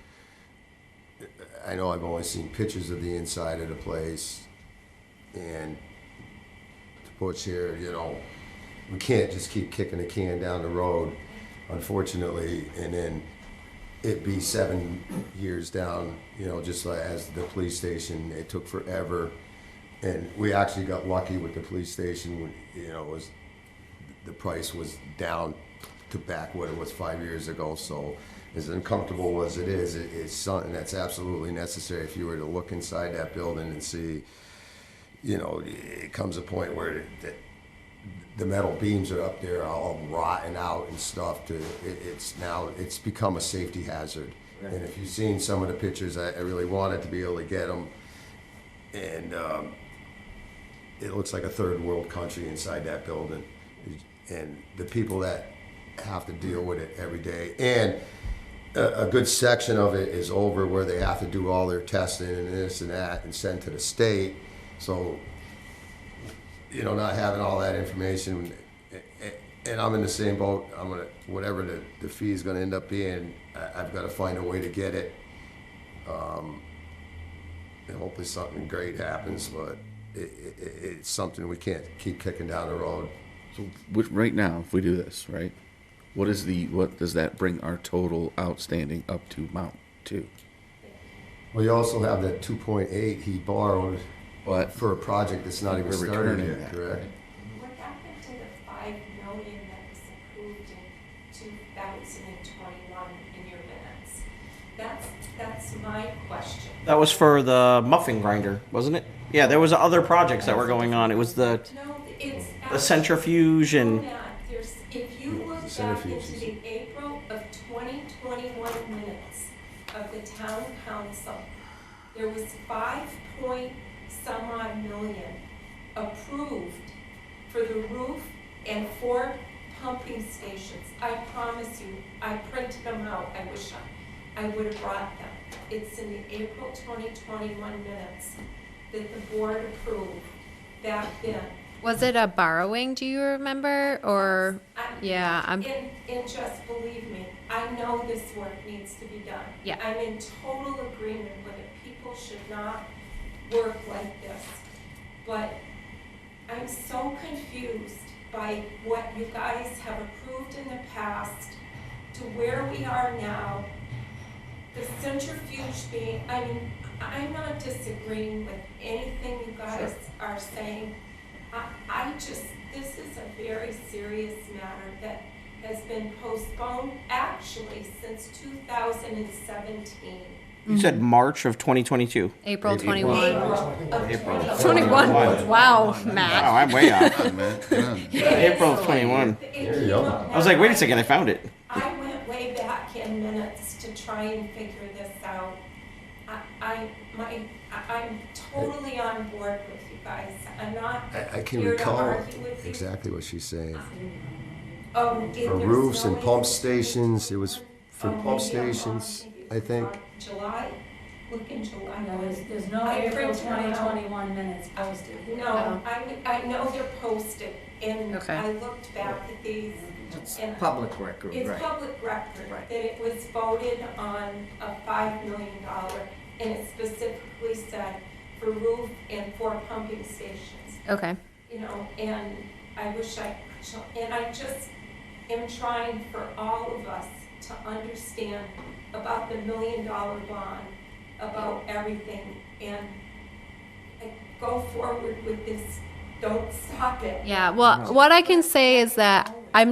I know I've only seen pictures of the inside of the place, and to put here, we can't just keep kicking the can down the road, unfortunately, and then it be 7 years down, just like as the police station, it took forever. And we actually got lucky with the police station when, the price was down to back what it was 5 years ago. So as uncomfortable as it is, it's something that's absolutely necessary. If you were to look inside that building and see, it comes a point where the metal beams are up there all rotting out and stuff. It's become a safety hazard. Right. And if you've seen some of the pictures, I really wanted to be able to get them. And it looks like a third world country inside that building. And the people that have to deal with it every day. And a good section of it is over where they have to do all their testing and this and that and send to the state. So, not having all that information, and I'm in the same boat. Whatever the fee is gonna end up being, I've got to find a way to get it. And hopefully something great happens, but it's something we can't keep kicking down the road. So right now, if we do this, right, what does that bring our total outstanding up to amount to? Well, you also have that 2.8 he borrowed, but for a project that's not even we're started returning yet, that, correct? What happened to the $5 million that was approved in 2021 in your minutes? That's my question. That was for the muffin grinder, wasn't it? Yeah, there was other projects that were going on. It was the centrifuge and. If you look back into the April of 2021 minutes of the town council, there was 5-point-some-odd million approved for the roof and 4 pumping stations. I promise you, I printed them out. I wish I would have brought them. It's in the April 2021 minutes that the board approved back then. Was it a borrowing, do you remember? Or, And just believe me, I know this work needs to be done. Yeah. I'm in total agreement with it. People should not work like this. But I'm so confused by what you guys have approved in the past to where we are now. The centrifuge being, I'm not disagreeing with anything you guys are saying, This is a very serious matter that has been postponed actually since 2017. You said March of 2022. April 21. April 21. Wow, Matt. Wow, I'm way off. April of 21. There you go. I was like, wait a second, I found it. I went way back in minutes to try and figure this out. I'm totally on board with you guys. I'm not I can here to recall argue with you. exactly what she's saying. Oh, For there's roofs no and pump way- stations, it was for Oh, pump maybe I'm stations, wrong. I think. July? Look in July. No, there's no I April printed them out. 2021 minutes posted. No, I know they're posted, and Okay. I looked back at these. It's and public record, It's right? public record Right. that it was voted on a $5 million, and it specifically said for roof and 4 pumping stations. Okay. You know, and I wish and I just am trying for all of us to understand about the $1 million bond, about everything, and go forward with this. Don't stop it. Yeah, well, what I can say is that I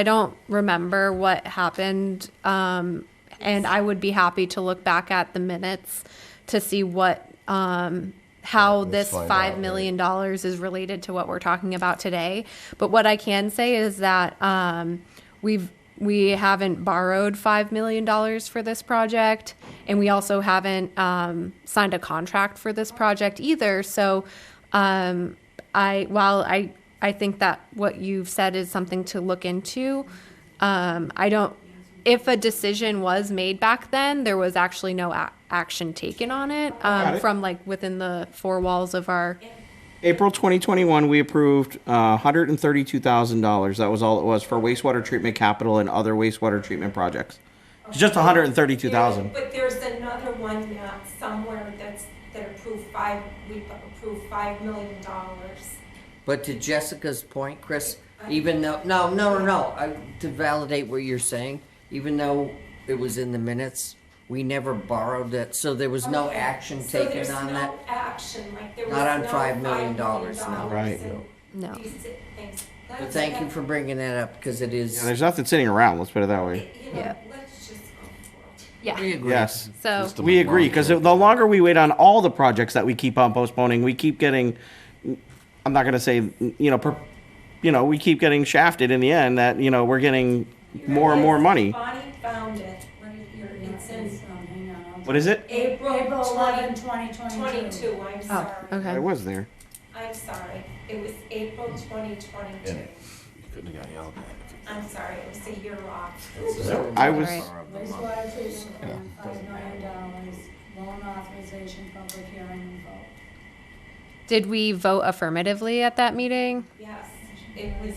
don't remember what happened, and I would be happy to look back at the minutes to see what, how Let's this find $5 out, million is related to what we're talking about today. But what I can say is that, we haven't borrowed $5 million for this project, and we also haven't signed a contract for this project either. So, while I think that what you've said is something to look into, if a decision was made back then, there was actually no action taken on it, from like within the 4 walls of our. April 2021, we approved $132,000. That was all it was for wastewater treatment capital and other wastewater treatment projects. Just $132,000. But there's another one that somewhere that approved we approved $5 million. But to Jessica's point, Chris, even though, to validate what you're saying, even though it was in the minutes, we never borrowed it, so there was no action taken on that. So there's no action, like there was Not on no $5 million, $5 no. Right. in No. these things. But thank you for bringing that up, because it is. Yeah, there's nothing sitting around, let's put it that way. You know, Yeah. let's just go for it. Yeah. We agree. Yes. So, We agree, because the longer we wait on all the projects that we keep on postponing, we keep getting, I'm not gonna say, we keep getting shafted in the end, that, we're getting more and more money. Bonnie found it right here. It's in Hang on. What is it? April 11, 22, 2022. I'm oh, sorry. okay. I was there. I'm sorry. It was April 2022. You couldn't have got yelled at. I'm sorry, it was a year off. I was, Right. Wastewater treatment plant, $5 million, loan authorization, public hearing and vote. Did we vote affirmatively at that meeting? Yes, it was,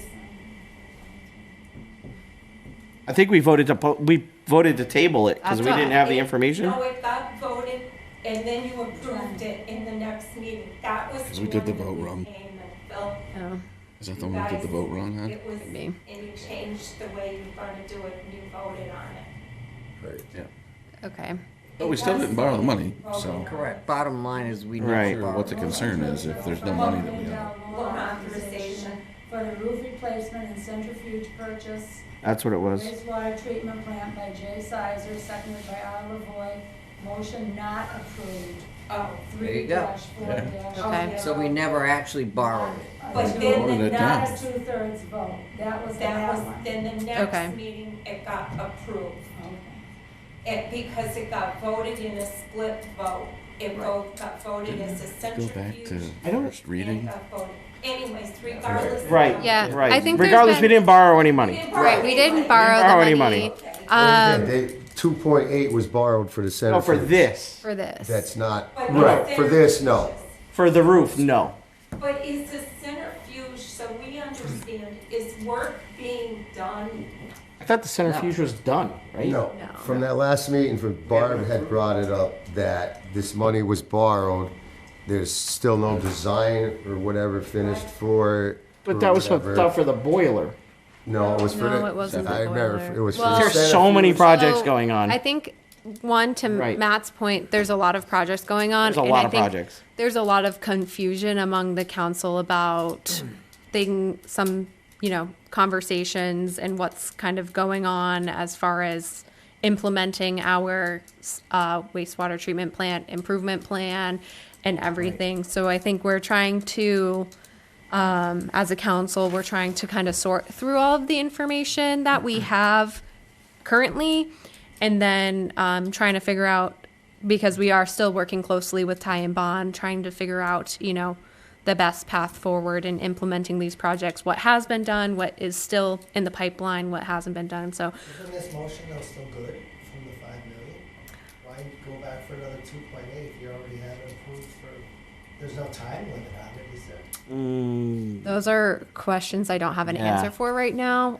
I think we voted to table it, because we That's didn't have the information. no, it got voted, and then you approved it in the next meeting. That was. 'Cause we did the when vote we wrong. came and Phil, Oh, Is that the one that did the vote wrong, huh? it was, and Maybe. you changed the way you were gonna do it, and you voted on it. Right. Yeah. okay. But we still didn't borrow the money, so. Correct. Bottom line is we never Right. Sure, what the concern is if there's no money that we have. Loan authorization. For the roof replacement and centrifuge purchase, That's what it was. wastewater treatment plant by Jay Sizer, seconded by R. Lavoy. Motion not approved. Oh, There you go. 3-4-. Okay. So we never actually borrowed it. but then Voted the it Not down. a 2/3 vote. That was the that bad was, one. then the Okay. next meeting, it got approved. Okay. Because it got voted in a split vote. It got voted as a Go centrifuge. back to I don't- first reading. Anyways, regardless. Right. Yeah, Right. I think there's Regardless, we been- didn't borrow any money. Right, we didn't borrow borrow the any money. money. Yeah, 2.8 was borrowed for the No, centrifuge. for this. For this. That's not, But right, the for this, no. For the roof, no. But is the centrifuge, so we understand, is work being done? I thought the centrifuge was done, right? No. From that last meeting, Barb had brought it up that this money was borrowed. There's still no design or whatever finished for it. But or that was whatever. stuff for the boiler. No, it was for No, the. it wasn't the I remember, boiler. it was Well- for the There's so many centrifuge. projects So, going on. I think one, to Right. Matt's point, there's a lot of projects going on. There's a and lot I of think projects. There's a lot of confusion among the council about some, conversations and what's kind of going on as far as implementing our wastewater treatment plant improvement plan and everything. So I think we're trying to, as a council, we're trying to kind of sort through all of the information that we have currently, and then trying to figure out, because we are still working closely with Ty and Bond, trying to figure out, the best path forward in implementing these projects, what has been done, what is still in the pipeline, what hasn't been done. So Isn't this motion though still good from the 5 million? Why go back for another 2.8 if you already have it approved for, there's no time limit on it, is there? those are questions I don't have an Yeah. answer for right now.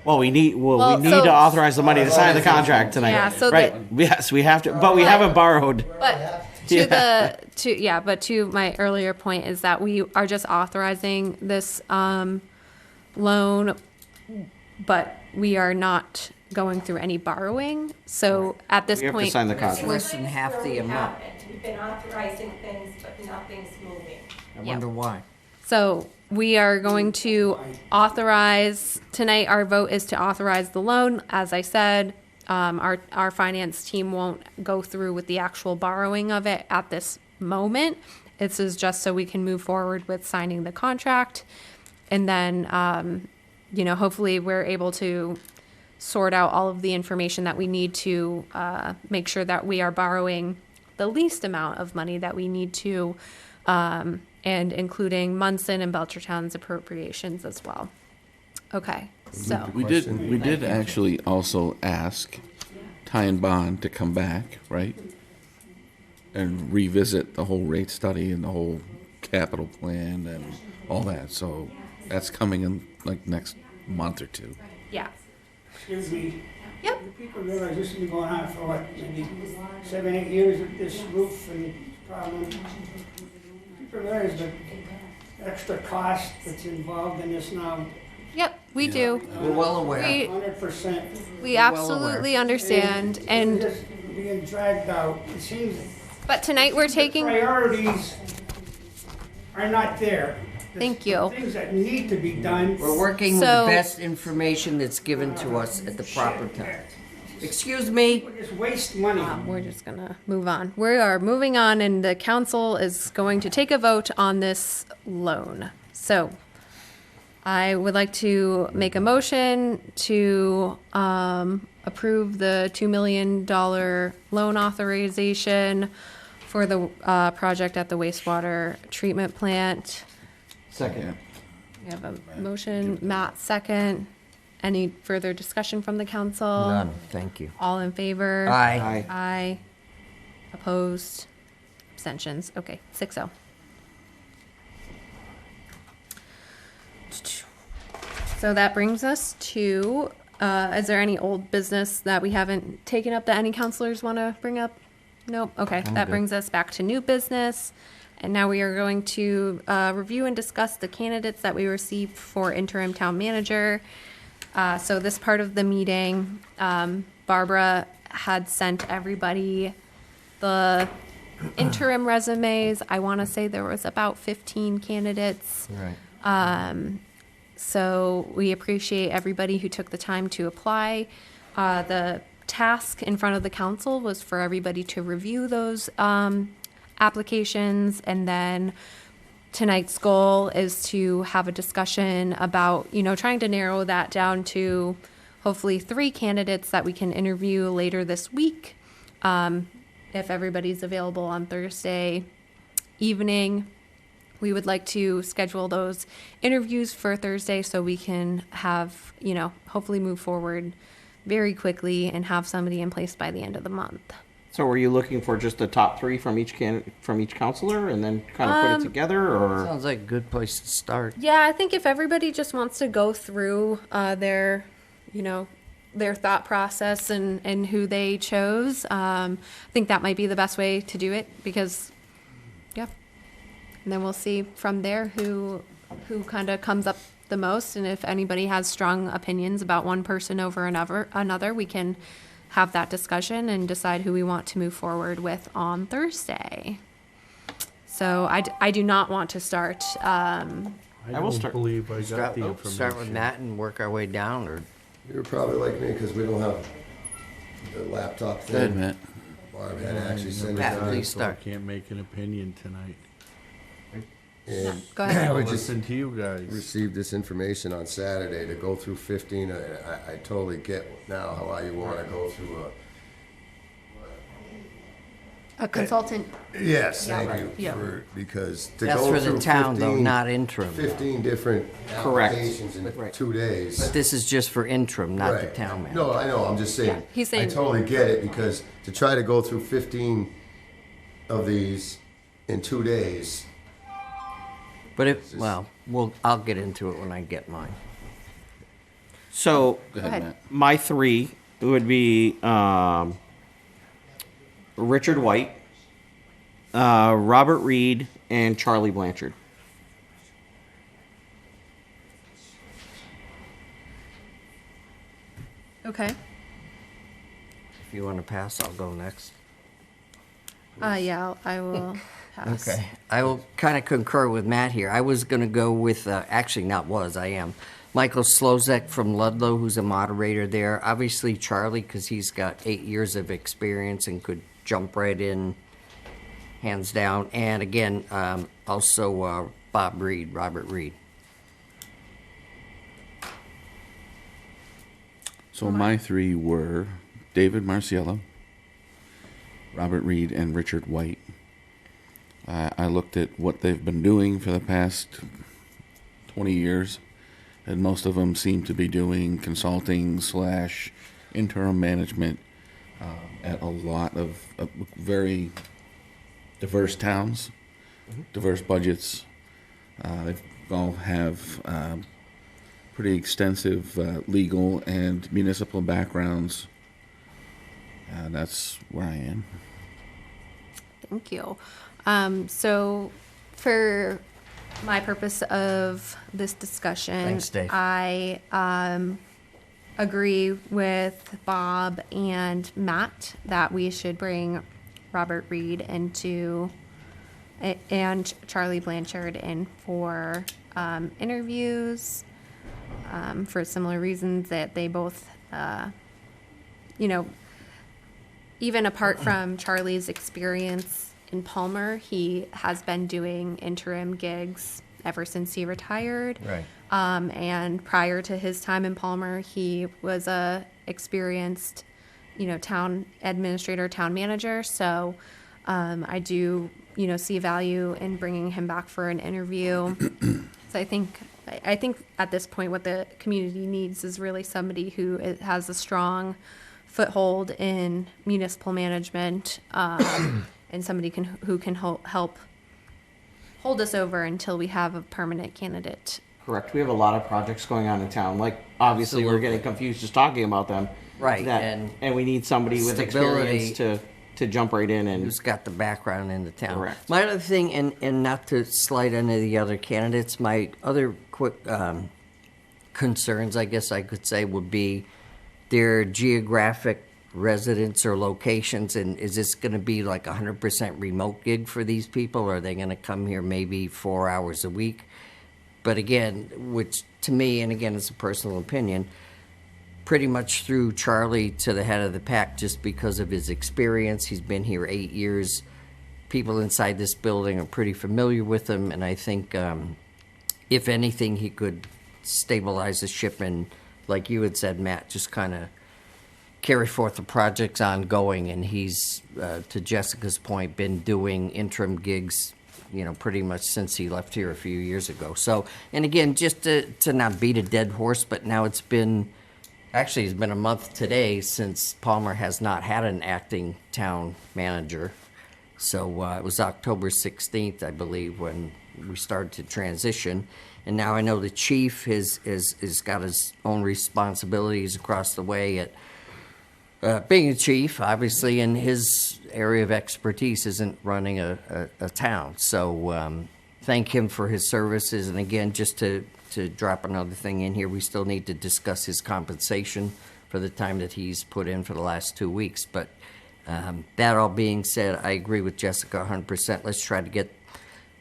Well, we need Well, we need so- to authorize the money to sign the contract tonight. Yeah, so right. Yes, we have to, but we haven't borrowed. But but to my earlier point is that we are just authorizing this loan, but we are not going through any borrowing. So at this We have to point, sign the It's contract. less than half the Where we amount. haven't. We've been authorizing things, but nothing's moving. I wonder why. so we are going to authorize tonight. Our vote is to authorize the loan. As I said, our finance team won't go through with the actual borrowing of it at this moment. This is just so we can move forward with signing the contract, and then hopefully we're able to sort out all of the information that we need to make sure that we are borrowing the least amount of money that we need to, and including Munson and Belchertown's appropriations as well. Okay, so We did actually also ask Ty and Bond to come back, right? And revisit the whole rate study and the whole capital plan and all that. So that's coming in like next month or two. yeah. Excuse me. Yep. Do people realize this has been going on for what, maybe 7, 8 years with this roof and problem? People realize the extra cost that's involved in this now? Yep, we do. We're well aware. We, 100%. we absolutely understand, and Just being dragged out, it seems but tonight we're taking. priorities are not there. The Thank you. Things that need to be done. We're working with So- the best information that's given to us at the proper time. Excuse me? Just waste money. We're just gonna move on. We are moving on, and the council is going to take a vote on this loan. So I would like to make a motion to approve the $2 million loan authorization for the project at the wastewater treatment plant. Second. We have a motion, Matt second. Any further discussion from the council? None, thank you. All in favor? Aye. Aye. Aye. Opposed? Abstentions? Okay, 6-0. So that brings us to, is there any old business that we haven't taken up that any counselors want to bring up? Nope, okay, that brings us back to new business. And now we are going to review and discuss the candidates that we received for interim town manager. So this part of the meeting, Barbara had sent everybody the interim resumes. I want to say there was about 15 candidates. Right. So we appreciate everybody who took the time to apply. The task in front of the council was for everybody to review those applications, and then tonight's goal is to have a discussion about, trying to narrow that down to hopefully 3 candidates that we can interview later this week. If everybody's available on Thursday evening, we would like to schedule those interviews for Thursday so we can have, hopefully move forward very quickly and have somebody in place by the end of the month. So were you looking for just the top 3 from each counselor and then kind of put it together, or? Sounds like a good place to start. Yeah, I think if everybody just wants to go through their thought process and who they chose, I think that might be the best way to do it, because, yeah. And then we'll see from there who kind of comes up the most, and if anybody has strong opinions about one person over another, we can have that discussion and decide who we want to move forward with on Thursday. So I do not want to start. I don't believe I got Start, the information. start with Matt and work our way down, or You're probably like me, because we don't have the laptop thing. Go ahead, Matt. Barb had to actually send it Matt, down. please So start. I can't make an opinion tonight. And Go ahead. I I'll just listen to you guys. received this information on Saturday to go through 15. I totally get now how you want to go through A consultant. Yes, Yeah, thank right. you. Yeah. Because to That's go for the through town, though, 15 not interim. 15 different Correct. applications in Right. 2 days. But this is just for interim, not the Right. town manager. No, I know, I'm just saying. Yeah, he's saying- I totally get it, because to try to go through 15 of these in 2 days, But I'll get into it when I get mine. So Go ahead, ahead. Matt. my three would be Richard White, Robert Reed, and Charlie Blanchard. Okay. If you want to pass, I'll go next. Yeah, I will pass. Okay. I will kind of concur with Matt here. I was going to go with, actually not was, I am. Michael Slozek from Ludlow, who's a moderator there. Obviously Charlie, because he's got 8 years of experience and could jump right in, hands down. And again, also Robert Reed. So my three were David Marciello, Robert Reed, and Richard White. I looked at what they've been doing for the past 20 years, and most of them seem to be doing consulting / interim management at a lot of very diverse towns, diverse budgets. They all have pretty extensive legal and municipal backgrounds. That's where I am. Thank you. So for my purpose of this discussion, Thanks, Dave. I agree with Bob and Matt that we should bring Robert Reed into and Charlie Blanchard in for interviews for similar reasons that they both, even apart from Charlie's experience in Palmer, he has been doing interim gigs ever since he retired. Right. And prior to his time in Palmer, he was a experienced, town administrator, town manager. So I do, see value in bringing him back for an interview. So I think at this point, what the community needs is really somebody who has a strong foothold in municipal management, and somebody who can help hold us over until we have a permanent candidate. Correct. We have a lot of projects going on in town. Like, obviously, we're getting confused just talking about them. Right, And we need somebody with stability. experience to jump right in and. Who's got the background in the town. Correct. My other thing, and not to slight any of the other candidates, my other quick concerns, I guess I could say, would be their geographic residence or locations, and is this going to be like 100% remote gig for these people, or are they going to come here maybe 4 hours a week? But again, which to me, and again, it's a personal opinion, pretty much threw Charlie to the head of the pack just because of his experience. He's been here 8 years. People inside this building are pretty familiar with him, and I think if anything, he could stabilize the ship and, like you had said, Matt, just kind of carry forth the projects ongoing. And he's, to Jessica's point, been doing interim gigs, pretty much since he left here a few years ago. So, and again, just to not beat a dead horse, but now it's been a month today since Palmer has not had an acting town manager. So it was October 16th, I believe, when we started to transition. And now I know the chief has got his own responsibilities across the way at being a chief, obviously, and his area of expertise isn't running a town. So thank him for his services. And again, just to to drop another thing in here. We still need to discuss his compensation for the time that he's put in for the last 2 weeks. But that all being said, I agree with Jessica 100%. Let's try to get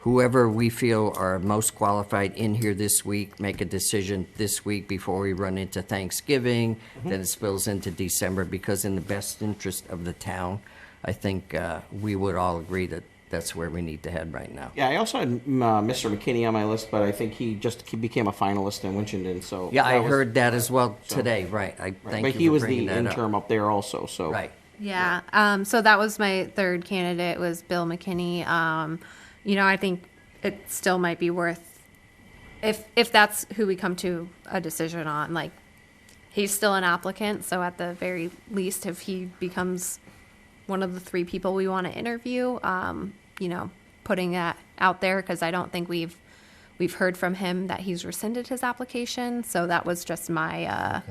whoever we feel are most qualified in here this week, make a decision this week before we run into Thanksgiving, then it spills into December, because in the best interest of the town, I think we would all agree that that's where we need to head right now. Yeah, I also had Mr. McKinney on my list, but I think he became a finalist in Winchendon. So Yeah, I that was- heard that as well so- today, right. I Right. thank But you he for was bringing the that up. interim up there also. So Right. Yeah. So that was my third candidate, was Bill McKinney. I think it still might be worth, if that's who we come to a decision on, like, he's still an applicant, so at the very least, if he becomes one of the 3 people we want to interview, putting that out there, because I don't think we've heard from him that he's rescinded his application. So that was just my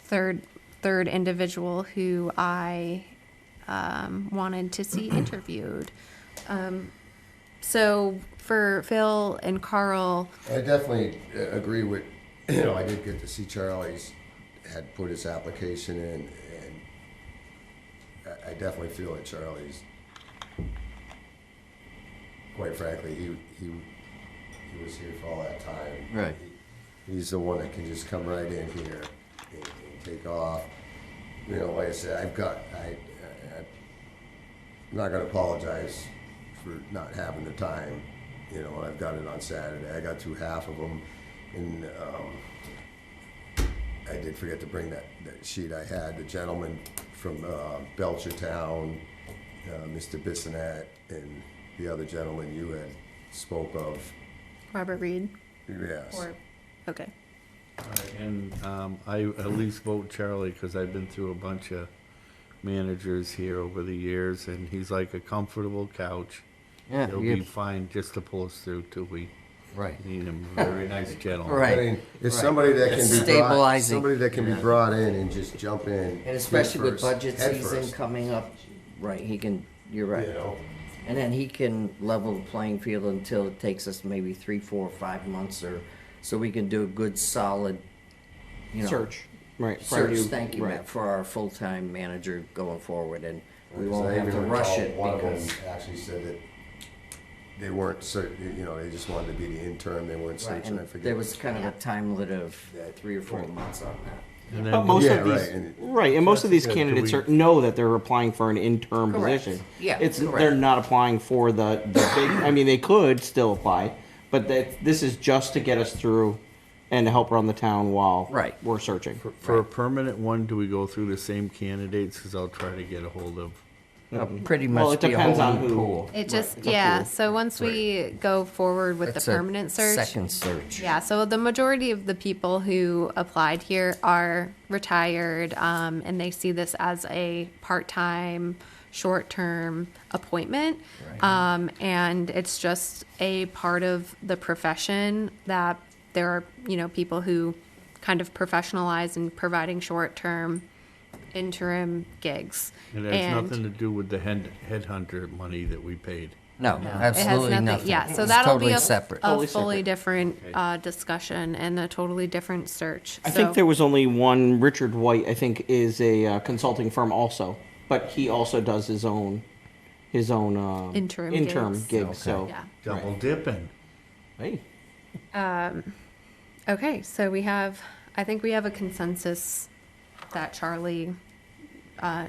third individual who I wanted to see interviewed. So for Phil and Carl, I definitely agree with, I did get to see Charlie's, had put his application in, and I definitely feel that Charlie's, quite frankly, he was here for all that time. Right. He's the one that can just come right in here and take off. Like I said, I'm not gonna apologize for not having the time. I've got it on Saturday. I got through half of them, and I did forget to bring that sheet I had. The gentleman from Belchertown, Mr. Bissonette, and the other gentleman you had spoke of. Robert Reed. Yes. Okay. And I at least vote Charlie, because I've been through a bunch of managers here over the years, and he's like a comfortable couch. Yeah, He'll you- be fine just to pull us through till we Right. need him. Very nice gentleman. Right. I mean, it's Right. somebody that can It's be stabilizing. somebody that can be brought in and just jump in. And especially with head budget head season first. coming up, right, you're right. You know? And then he can level the playing field until it takes us maybe 3, 4, 5 months, or, so we can do a good, solid, search, right? search, Prior to- thank you, right. Matt, for our full-time manager going forward, and we Because won't I have to even rush recall it one of them because. actually said that they weren't certain, they just wanted to be the intern, they weren't Right, searching, I and forget. there was kind of a time limit of 3 or 4 months on that. And But then most Yeah, of these, right, and- right, and most of these Jessica, do candidates we- know that they're applying for an interim Correct. position. Yeah, They're correct. not applying for the big. I mean, they could still apply, but this is just to get us through and to help run the town while Right. we're searching. for a permanent one, do we go through the same candidates? Because I'll try to get a hold of. Pretty Well, much it be a depends whole on new who. pool. It just, it's a yeah, pool. so once we go forward with It's the a permanent search. Second search. Yeah, so the majority of the people who applied here are retired, and they see this as a part-time, short-term appointment. And it's just a part of the profession that there are, people who kind of professionalize in providing short-term interim gigs. It has nothing to do with the headhunter money that we paid. No, It has absolutely nothing. Yeah, so It's that'll totally be separate. a Totally fully separate. different discussion and a totally different search. I think there was only one. Richard White, I think, is a consulting firm also, but he also does his own Interim gigs. gigs. So Yeah. Double dipping. hey, Okay, so I think we have a consensus that Charlie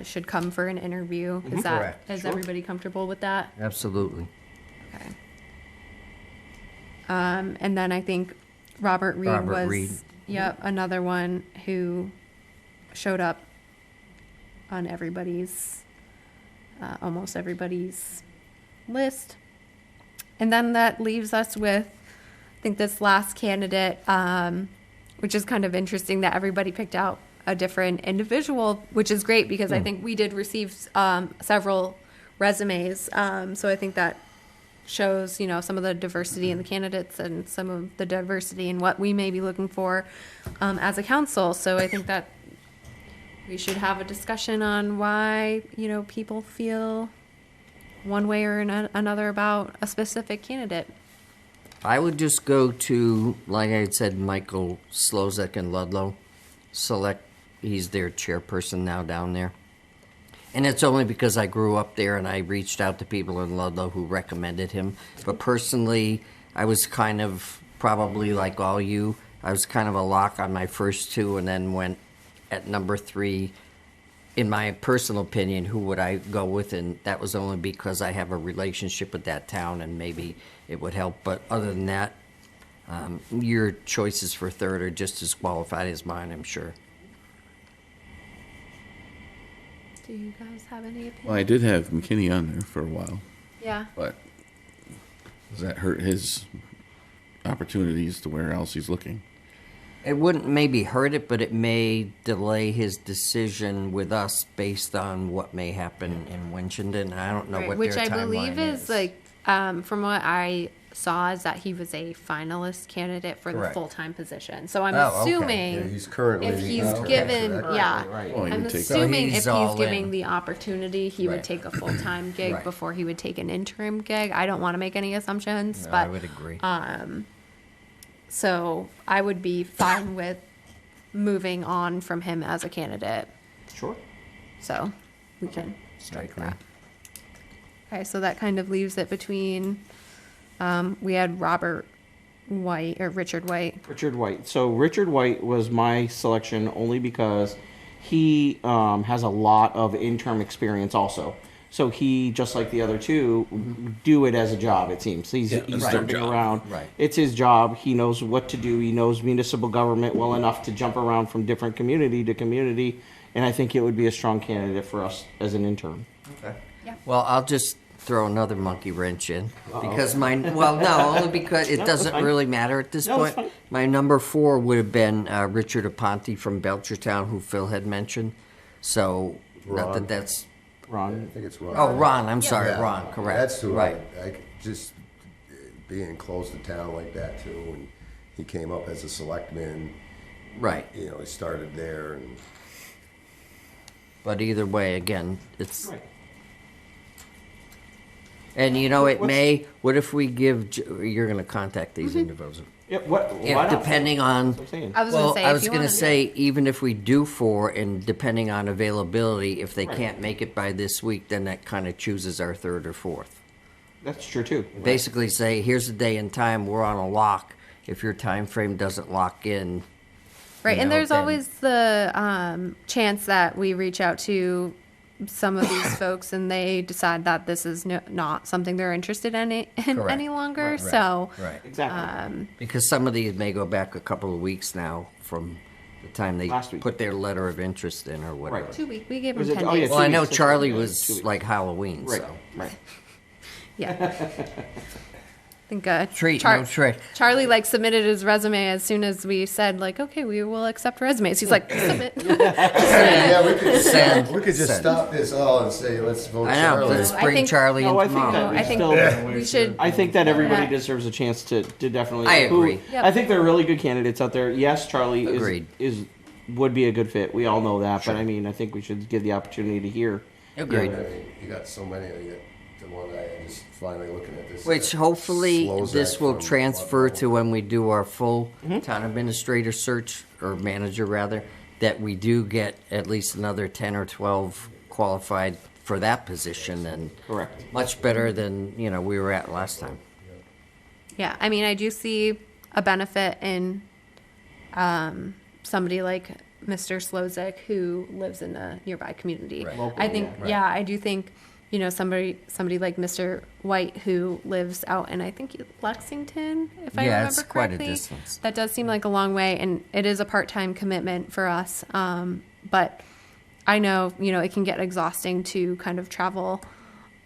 should come for an interview. Is Correct. is everybody comfortable with that? Absolutely. Okay. And then I think Robert Reed Robert was, Reed. yep, another one who showed up on almost everybody's list. And then that leaves us with, I think, this last candidate, which is kind of interesting that everybody picked out a different individual, which is great because I think we did receive several resumes. So I think that shows, some of the diversity in the candidates and some of the diversity in what we may be looking for as a council. So I think that we should have a discussion on why, people feel one way or another about a specific candidate. I would just go to, like I had said, Michael Slozak in Ludlow. Select, he's their chairperson now down there. And it's only because I grew up there and I reached out to people in Ludlow who recommended him. But personally, I was kind of, probably like all you, I was kind of a lock on my first two and then went at number 3. In my personal opinion, who would I go with? And that was only because I have a relationship with that town and maybe it would help. But other than that, your choices for third are just as qualified as mine, I'm sure. Do you guys have any opinion? Well, I did have McKinney on there for a while, Yeah. but does that hurt his opportunities to where else he's looking? It wouldn't maybe hurt it, but it may delay his decision with us based on what may happen in Winchendon. I don't know Right, what which their I timeline believe is like, from what I saw, is that he was a finalist candidate for Correct. the full-time position. So I'm Oh, okay. assuming Yeah, he's currently if the he's interim, given, correct? yeah, Well, he I'm would take- assuming So if he's all he's giving in. the opportunity, he Right. would take a full-time gig Right. before he would take an interim gig. I don't want to make any assumptions, No, but I would agree. so I would be fine with moving on from him as a candidate. Sure. So we can strike agree. that. Okay, so that kind of leaves it between, we had Robert White or Richard White. Richard White. So Richard White was my selection only because he has a lot of interim experience also. So he, just like the other two, do it as a job, it seems. He's that's their jumping job. around. Right. It's his job. He knows what to do. He knows municipal government well enough to jump around from different community to community. And I think it would be a strong candidate for us as an intern. Well, I'll just throw another monkey wrench in because only because it No, doesn't that's fine. really matter at this No, that's point. fine. My number 4 would have been Richard Aponte from Belchertown, who Phil had mentioned. So, not Ron. that that's. Ron. I think it's Ron. Oh, Ron, I'm sorry, Yeah. Ron, correct. That's who right. I could just being close to town like that too, and he came up as a selectman. Right. You know, he started there, and But either way, again, it's. Right. And you know, it may. What if we give? You're going to contact these individuals. Yeah, what? If why not? depending on. That's what I'm saying. I was Well, gonna say, I if was you going to wanna- say, even if we do 4, and depending on availability, if they Right. can't make it by this week, then that kind of chooses our 3rd or 4th. That's true too. Basically, say, here's the day and time. We're on a lock. If your time frame doesn't lock in, Right, you and know, there's then- always the chance that we reach out to some of these folks and they decide that this is not something they're interested in Correct. any longer. Right. So, right. Exactly. Because some of these may go back a couple of weeks now from the time they Last week. put their letter of interest in or whatever. Right. 2 weeks. We gave Was them it- 10 oh, yeah, days. Well, I know 2 weeks. Charlie 2 was weeks. like Halloween, Right. so. Right. Yeah. I think Treat, no trick. Charlie like submitted his resume as soon as we said like, okay, we will accept resumes. He's like, submit. yeah, we could Send. we could just Send. stop this all and say let's vote I know, Charlie. let's I bring think- Charlie in No, I think tomorrow. that we I think still. we should. I think that everybody Yeah. deserves a chance to definitely. I agree. Yep. I think there are really good candidates out there. Yes, Charlie Agreed. is would be a good fit. We all know that, but I mean, I think we should give the opportunity to hear. Agreed. I mean, you got so many. You got the one I just finally looking at this. Which hopefully Slozak this will from transfer Ludlow. to when we do our full Mm-hmm. town administrator search, or manager rather, that we do get at least another 10 or 12 qualified for that position, and Correct. much better than, we were at last time. Yeah, I mean, I do see a benefit in somebody like Mr. Slozak who lives in a nearby community. Right. Local, I think, yeah. yeah, I do think, somebody like Mr. White who lives out in, I think, Lexington, if I Yeah, remember it's quite a correctly. distance. That does seem like a long way, and it is a part-time commitment for us. But I know, it can get exhausting to kind of travel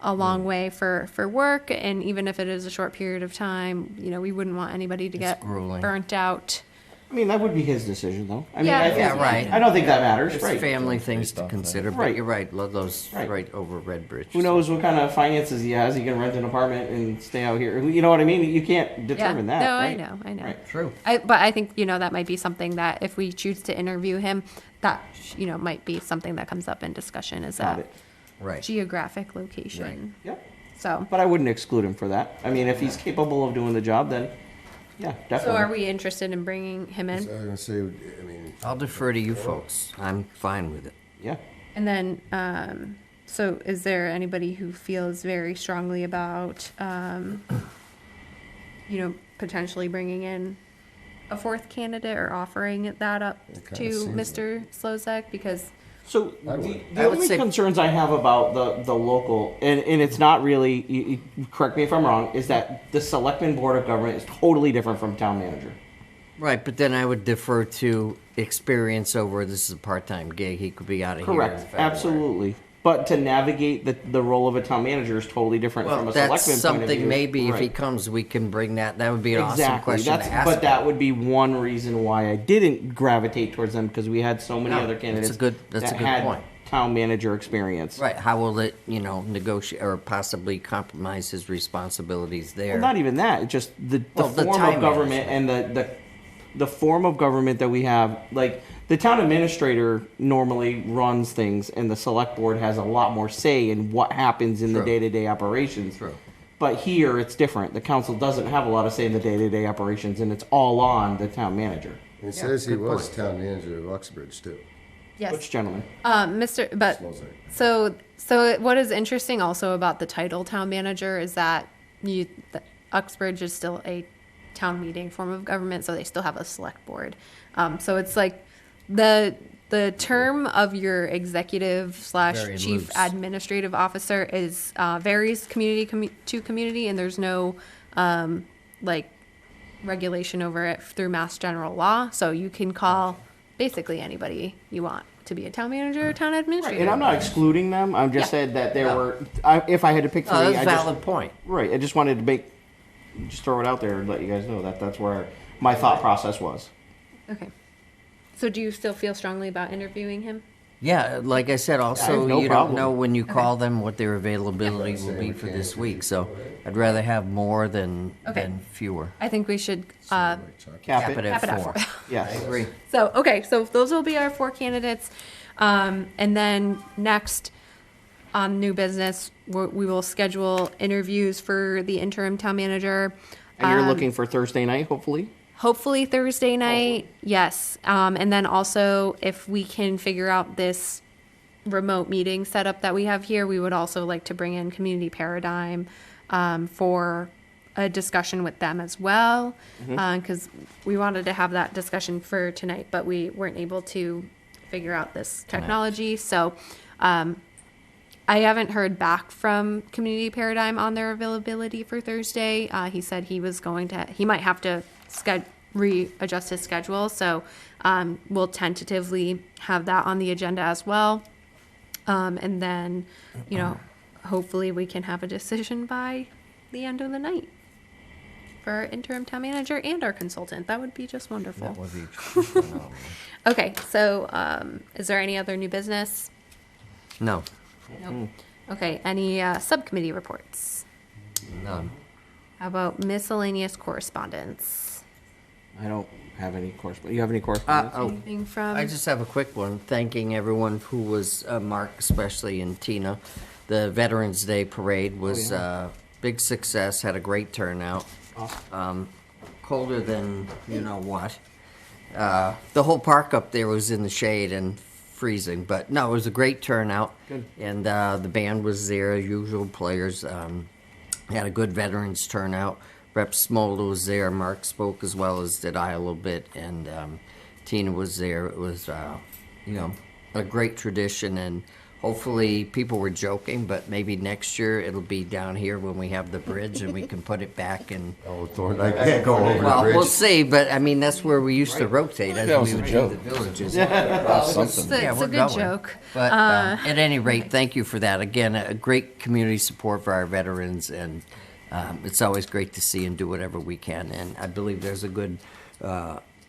a long way for work, and even if it is a short period of time, we wouldn't want anybody to get grueling. burnt out. I mean, that would be his decision, though. I mean, Yeah. I think, Yeah, right. I don't think that matters. It's Right. family things to consider, but Right. you're right, Ludlow's Right. right over Red Bridge. Who knows what kind of finances he has? He can rent an apartment and stay out here. You know what I mean? You can't determine that. No, right? I know. Right. True. But I think, that might be something that if we choose to interview him, that, might be something that comes up in discussion is Got a it. Right. geographic location. Yep. So, But I wouldn't exclude him for that. I mean, if he's capable of doing the job, then Yeah, So definitely. are we interested in bringing him I was in? gonna say, I mean, I'll defer to you folks. I'm fine with it. Yeah. And then, so is there anybody who feels very strongly about, potentially bringing in a fourth candidate or offering that up kinda to seems Mr. Slozak? Because So I would. the I would only say- concerns I have about the local, and it's not really, you correct me if I'm wrong, is that the Selectmen Board of Government is totally different from town manager. Right, but then I would defer to experience over this is a part-time gig. He could be out of here in Correct, February. absolutely. But to navigate the role of a town manager is totally different from Well, a that's selectman point of something view. maybe if he Right. comes, we can bring that. That would be an awesome Exactly. question That's, to ask. but that him. would be one reason why I didn't gravitate towards them, because we had so many No, other that's a candidates good- that's a that good had point. town manager experience. Right, how will it, negotiate or possibly compromise his responsibilities there? Well, not even that. It's just the Well, the form time of government and the form of government that we have. Like the town administrator normally runs things, and the select board has a lot more say in what happens in the True. day-to-day operations. True. But here it's different. The council doesn't have a lot of say in the day-to-day operations, and it's all on the town manager. it says he good was point. town manager of Uxbridge too. yes, Which gentleman? So what is interesting also about the title town manager is that Uxbridge is still a town meeting form of government, so they still have a select board. So it's like the term of your executive Very / chief loose. administrative officer is varies community to community, and there's no regulation over it through Mass General Law. So you can call basically anybody you want to be a town manager or town administrator. And I'm not excluding them. I'm just Yeah. saying that there No. were. If I had to pick three, Oh, that's I a just, valid point. Right. I just wanted to just throw it out there and let you guys know that that's where my thought process was. Okay. So do you still feel strongly about interviewing him? Yeah, like I said, also, no you problem. don't know when you call them what their availability will be for this week, so I'd rather have more than fewer. I think we should Cap Cap it. it at cap it at 4. 4. Yes. I agree. So, okay, so those will be our 4 candidates. And then next on new business, we will schedule interviews for the interim town manager. And you're looking for Thursday night, hopefully. Hopefully Thursday night, yes. And then also, if we can figure out this remote meeting setup that we have here, we would also like to bring in Community Paradigm for a discussion with them as well. Because we wanted to have that discussion for tonight, but we weren't able to figure out this technology. So I haven't heard back from Community Paradigm on their availability for Thursday. He said he might have to readjust his schedule. So we'll tentatively have that on the agenda as well. And then, hopefully we can have a decision by the end of the night for our interim town manager and our consultant. That would be just wonderful. That would be phenomenal. Okay, so is there any other new business? No, Nope. Okay, any subcommittee reports? none. How about miscellaneous correspondence? I don't have any correspondence. You have any correspondence? Anything from? I just have a quick one, thanking everyone who was, Mark especially and Tina. The Veterans Day Parade was a big success, had a great turnout. Colder than you-know-what. The whole park up there was in the shade and freezing, but no, it was a great turnout. Good. And the band was there, usual players. Had a good veterans turnout. Rep Smolder was there. Mark spoke as well as did I a little bit, and Tina was there. It was, a great tradition, and hopefully people were joking, but maybe next year it'll be down here when we have the bridge and we can put it back and. Oh, Thornton, I can't go over the Well, bridge. we'll see, but I mean that's where we used to rotate as That was we a would joke. do the villages. It's a Yeah, we're good going. joke. But at any rate, thank you for that. Again, a great community support for our veterans, and it's always great to see and do whatever we can. And I believe there's a good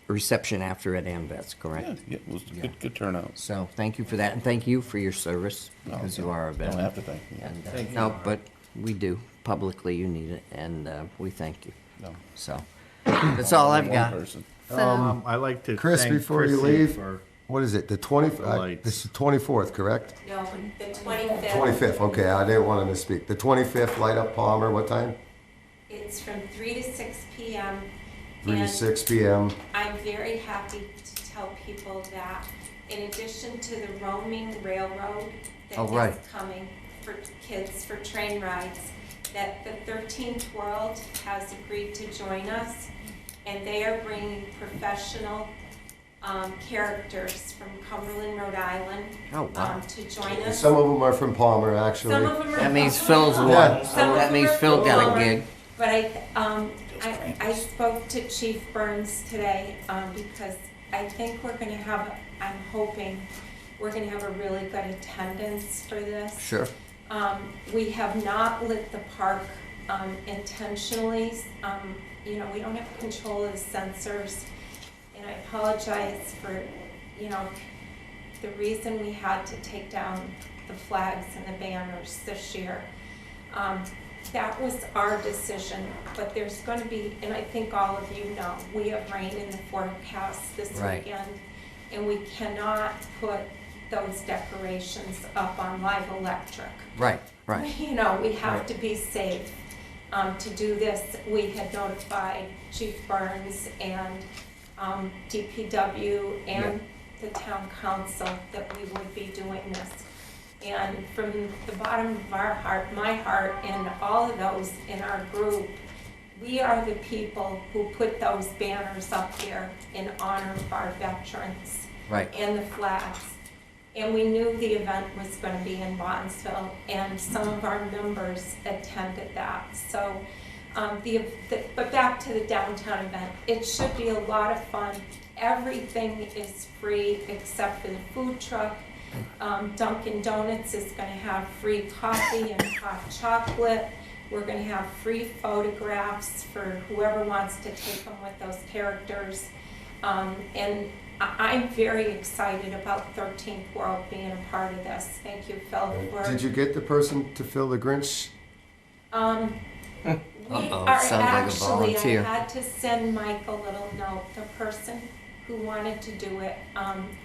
reception after at AMVETS, correct? Yeah, it was good turnout. So thank you for that, and thank you for your service, No, because you are a veteran. Don't have to thank me. And, no, but we do. Publicly, you need it, and we thank you. No. So that's all I've One got. person. I like to Chris, thank before you Chrissy leave, for what is it, the 20th? lights. This is 24th, correct? No, the 25th. 25th, okay, I didn't want to misspeak. The 25th, Light Up Palmer, what time? It's from 3 to 6 p.m. 3 to And 6 p.m. I'm very happy to tell people that in addition to the roaming railroad that Oh, right. is coming for kids for train rides, that the 13th World has agreed to join us, and they are bringing professional characters from Cumberland, Rhode Island, Oh, wow. to join And us. some of them are from Palmer, actually. Some of them are That means from Phil's Palmer. one. Some of That them means are Phil from got a Palmer. gig. But I spoke to Chief Burns today because I think we're going to have, I'm hoping, we're going to have a really good attendance for this. Sure. We have not lit the park intentionally. You know, we don't have control of the sensors. And I apologize for, you know, the reason we had to take down the flags and the banners this year. That was our decision, but there's going to be, and I think all of you know, we have rain in the forecast this Right. weekend, and we cannot put those decorations up on Live Electric. Right, right. You know, we have Right. to be safe. To do this, we had notified Chief Burns and DPW and the town council that we would be doing this. And from the bottom of our heart, my heart, and all of those in our group, we are the people who put those banners up there in honor of our veterans. Right. And the flags. And we knew the event was going to be in Bonneville, and some of our members attended that. So, but back to the downtown event, it should be a lot of fun. Everything is free except for the food truck. Dunkin' Donuts is going to have free coffee and hot chocolate. We're going to have free photographs for whoever wants to take them with those characters. And I'm very excited about 13th World being a part of this. Thank you, Phil. Did you get the person to fill the Grinch? We Uh-oh, are sounds like a actually, volunteer. I had to send Mike a little note. The person who wanted to do it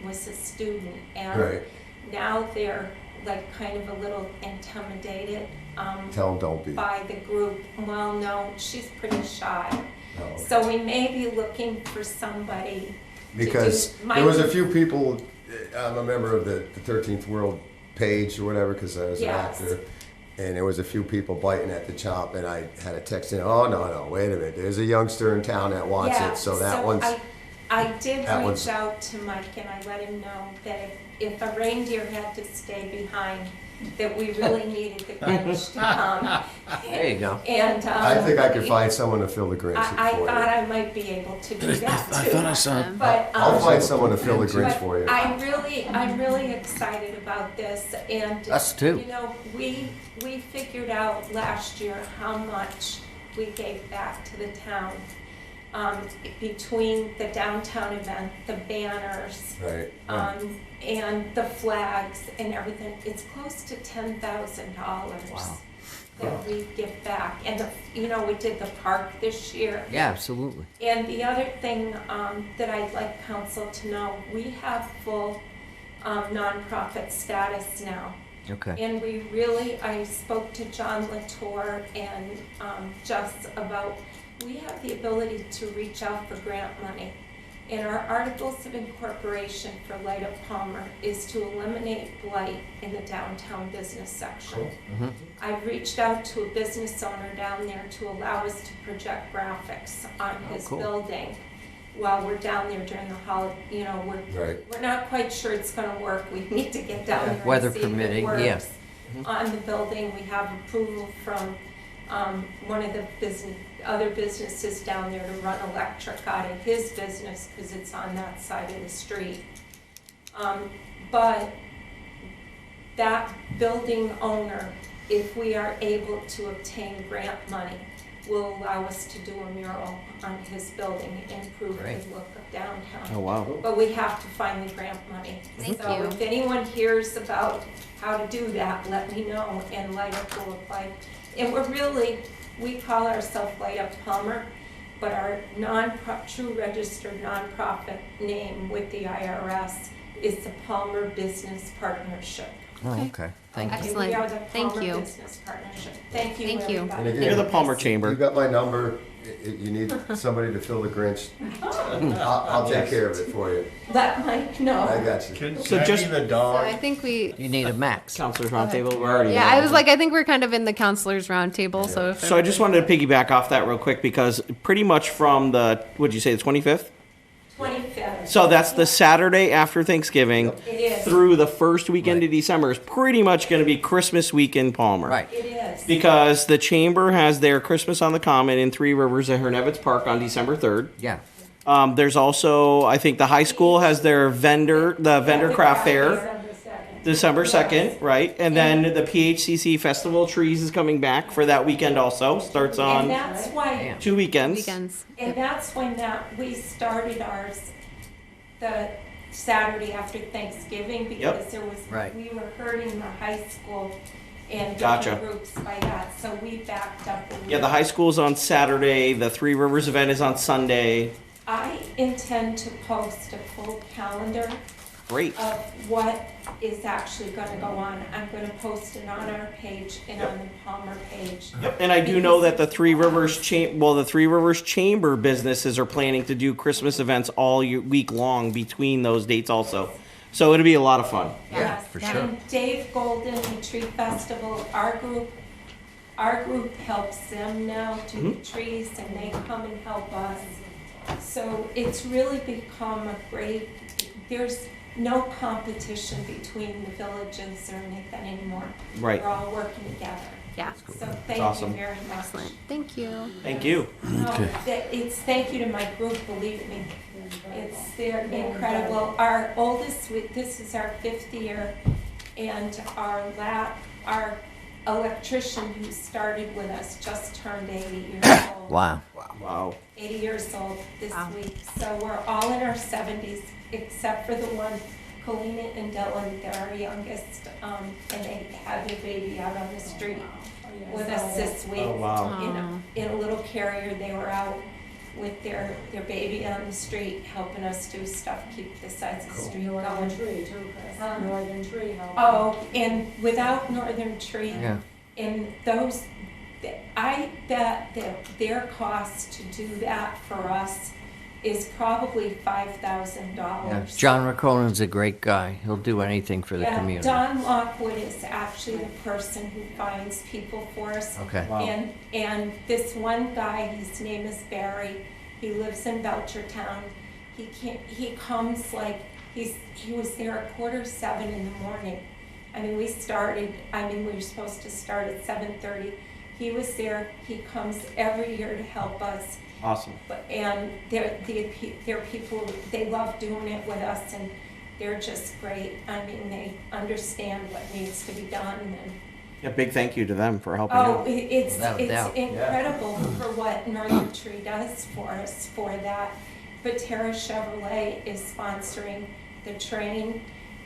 was a student, and Right. now they're like kind of a little intimidated Tell them don't be. by the group. Well, no, she's pretty shy. No. So we may be looking for somebody Because to do. there was a few people, I'm a member of the 13th World page or whatever, because I was Yes. an actor. And there was a few people biting at the chop, and I had a text in, oh, no, wait a minute, there's a youngster in town that wants Yeah, it, so that one's, I did that reach one's- out to Mike and I let him know that if a reindeer had to stay behind, that we really needed the Grinch to come. There you go. And I think I could find someone to fill the Grinch I for thought you. I might be able to do that too. I thought I saw. But I'll find someone to fill the Grinch but for you. I'm really excited about this, and Us too. you know, we figured out last year how much we gave back to the town between the downtown event, the banners, Right. and the flags and everything. It's close to $10,000 Wow. that we give back, and you know, we did the park this year. Yeah, absolutely. And the other thing that I'd like council to know, we have full nonprofit status now. Okay. And we really, I spoke to John Latour and Jess about, we have the ability to reach out for grant money. And our articles of incorporation for Light Up Palmer is to eliminate blight in the downtown business section. Mhm. I've reached out to a business owner down there to allow us to project graphics on his cool. building while we're down there during the holiday. You know, Right. we're not quite sure it's gonna work. We need to get down there Weather and see if it permitting, works. yeah. On the building, we have approval from one of the other businesses down there to run electric out of his business because it's on that side of the street. But that building owner, if we are able to obtain grant money, will allow us to do a mural on his building and improve the Great. look of downtown. Oh, wow. But we have to find the grant money. Thank So you. if anyone hears about how to do that, let me know, and Light Up will apply. And we're really, we call ourselves Light Up Palmer, but our true registered nonprofit name with the IRS is the Palmer Business Partnership. Oh, okay. Thank you. Excellent. We are the Thank Palmer you. Business Partnership. Thank you, Thank you. everybody. And again, You're the Palmer Chamber. You got my number. You need somebody to fill the Grinch. I'll take care of it for you. Let Mike know. I got you. Can So I just- be the So dog? I think we, You need a max. Counselors Roundtable, we're already. yeah, I was like, I think we're kind of in the counselors roundtable, so if. So I just wanted to piggyback off that real quick because pretty much from the, what'd you say, the 25th? 25th. So that's the Saturday after Thanksgiving It is. through the first weekend of December is pretty much going to be Christmas week in Palmer. Right. It is. Because the Chamber has their Christmas on the Common in Three Rivers at Hernevitz Park on December 3rd. Yeah. There's also, I think the high school has their vendor craft fair. December 2nd, right? And then the PHCC Festival of Trees is coming back for that weekend also. Starts And on that's why, 2 weekends. Weekends. and that's when we started ours, the Saturday after Thanksgiving, because there was, Right. we were hurting the high school and Gotcha. different groups by that, so we backed up. a Yeah, the week. high school's on Saturday. The Three Rivers event is on Sunday. I intend to post a full calendar Great. of what is actually gonna go on. I'm gonna post it on our page and on the Palmer page. And I do know that the Three Rivers the Three Rivers Chamber businesses are planning to do Christmas events all week long between those dates also. So it'll be a lot of fun. Yes, for sure. and Dave Golden, the Tree Festival, our group helps them now do the trees, and they come and help us. So it's really become a great, there's no competition between the villages or anything anymore. Right. We're all working together. Yeah. So thank awesome. you very much. Excellent. Thank you. Thank you. No, it's thank you to my group, believe me. They're incredible. Our oldest, this is our 5th year, and our electrician who started with us just turned 80 years old. Wow. Wow. 80 years old this week. So we're all in our 70s, except for the one, Colleen and Dylan, they're our youngest, and they had their baby out on the street with us this week. Oh, wow. In a little carrier, they were out with their baby on the street, helping us do stuff, keep the sides of the street Northern going. Tree too, Chris. Huh? Northern Tree helped. Oh, and without Northern Tree, Yeah. and those, I bet that their cost to do that for us is probably $5,000. Yeah. John Raconin's a great guy. He'll do anything for the Yeah, community. Don Lockwood is actually the person who finds people for us. Okay. Wow. And this one guy, his name is Barry, he lives in Belchertown. He comes like, he was there at 6:45 in the morning. I mean, we were supposed to start at 7:30. He was there, he comes every year to help us. Awesome. And they're people, they love doing it with us, and they're just great. I mean, they understand what needs to be done, and Yeah, big thank you to them for helping oh, out. it's Without a doubt. incredible for what Northern Tree does for us for that. Patera Chevrolet is sponsoring the train,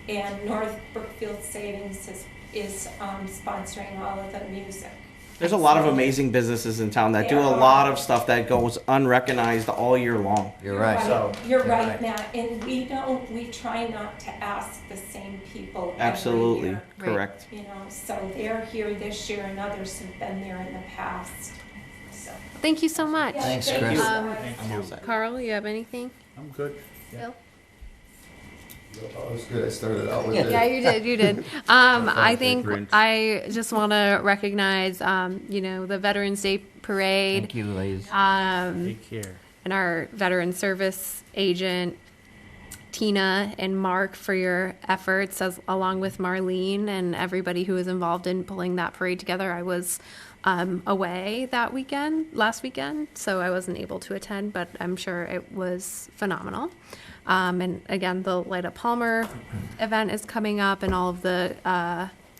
and North Brookfield Savings is sponsoring all of the music. There's a lot of amazing businesses in town that do a lot of stuff that goes unrecognized all year long. You're right. So- You're right, Matt, and we try not to ask the same people every Absolutely. year. Correct. You know, so they're here this year and others have been there in the past, so. Thank you so much. Thanks, Thank Chris. you. I'm all set. Carl, you have anything? I'm good. Bill? That was good. I started out with Yeah, it. you did. I think Grinch. I just want to recognize, the Veterans Day Parade. Thank you, ladies. Take care. And our veteran service agent, Tina and Mark, for your efforts, along with Marlene and everybody who was involved in pulling that parade together. I was away last weekend, so I wasn't able to attend, but I'm sure it was phenomenal. And again, the Light Up Palmer event is coming up, and all of the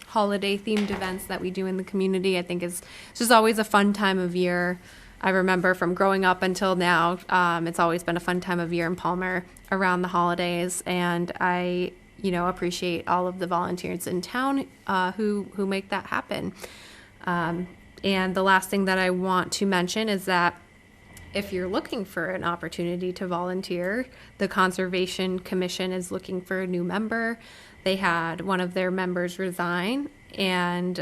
holiday themed events that we do in the community. I think it's just always a fun time of year. I remember from growing up until now, it's always been a fun time of year in Palmer around the holidays, and I, appreciate all of the volunteers in town who make that happen. And the last thing that I want to mention is that if you're looking for an opportunity to volunteer, the Conservation Commission is looking for a new member. They had one of their members resign, and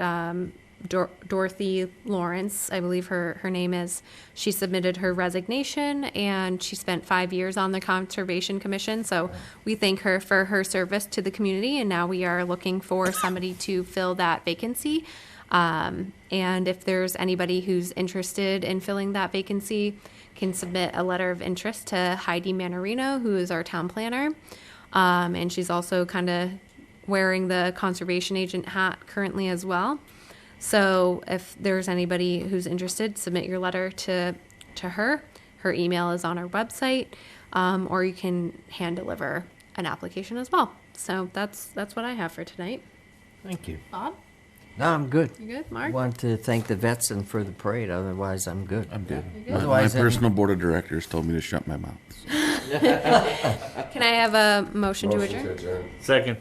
Dorothy Lawrence, I believe her name is, she submitted her resignation, and she spent 5 years on the Conservation Commission. So we thank her for her service to the community, and now we are looking for somebody to fill that vacancy. And if there's anybody who's interested in filling that vacancy, can submit a letter of interest to Heidi Manarino, who is our town planner. And she's also kind of wearing the conservation agent hat currently as well. So if there's anybody who's interested, submit your letter to her. Her email is on our website, or you can hand deliver an application as well. So that's what I have for tonight. Thank you. Bob? No, I'm good. You good, I Mark? want to thank the vets and for the parade. Otherwise, I'm good. I'm good. good? My Otherwise, personal board of directors told me to shut my mouth. Can I have a motion to adjourn? Second.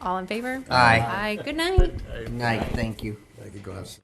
All in favor? Aye. Aye. Good night. Good night. Thank you. I could go have some.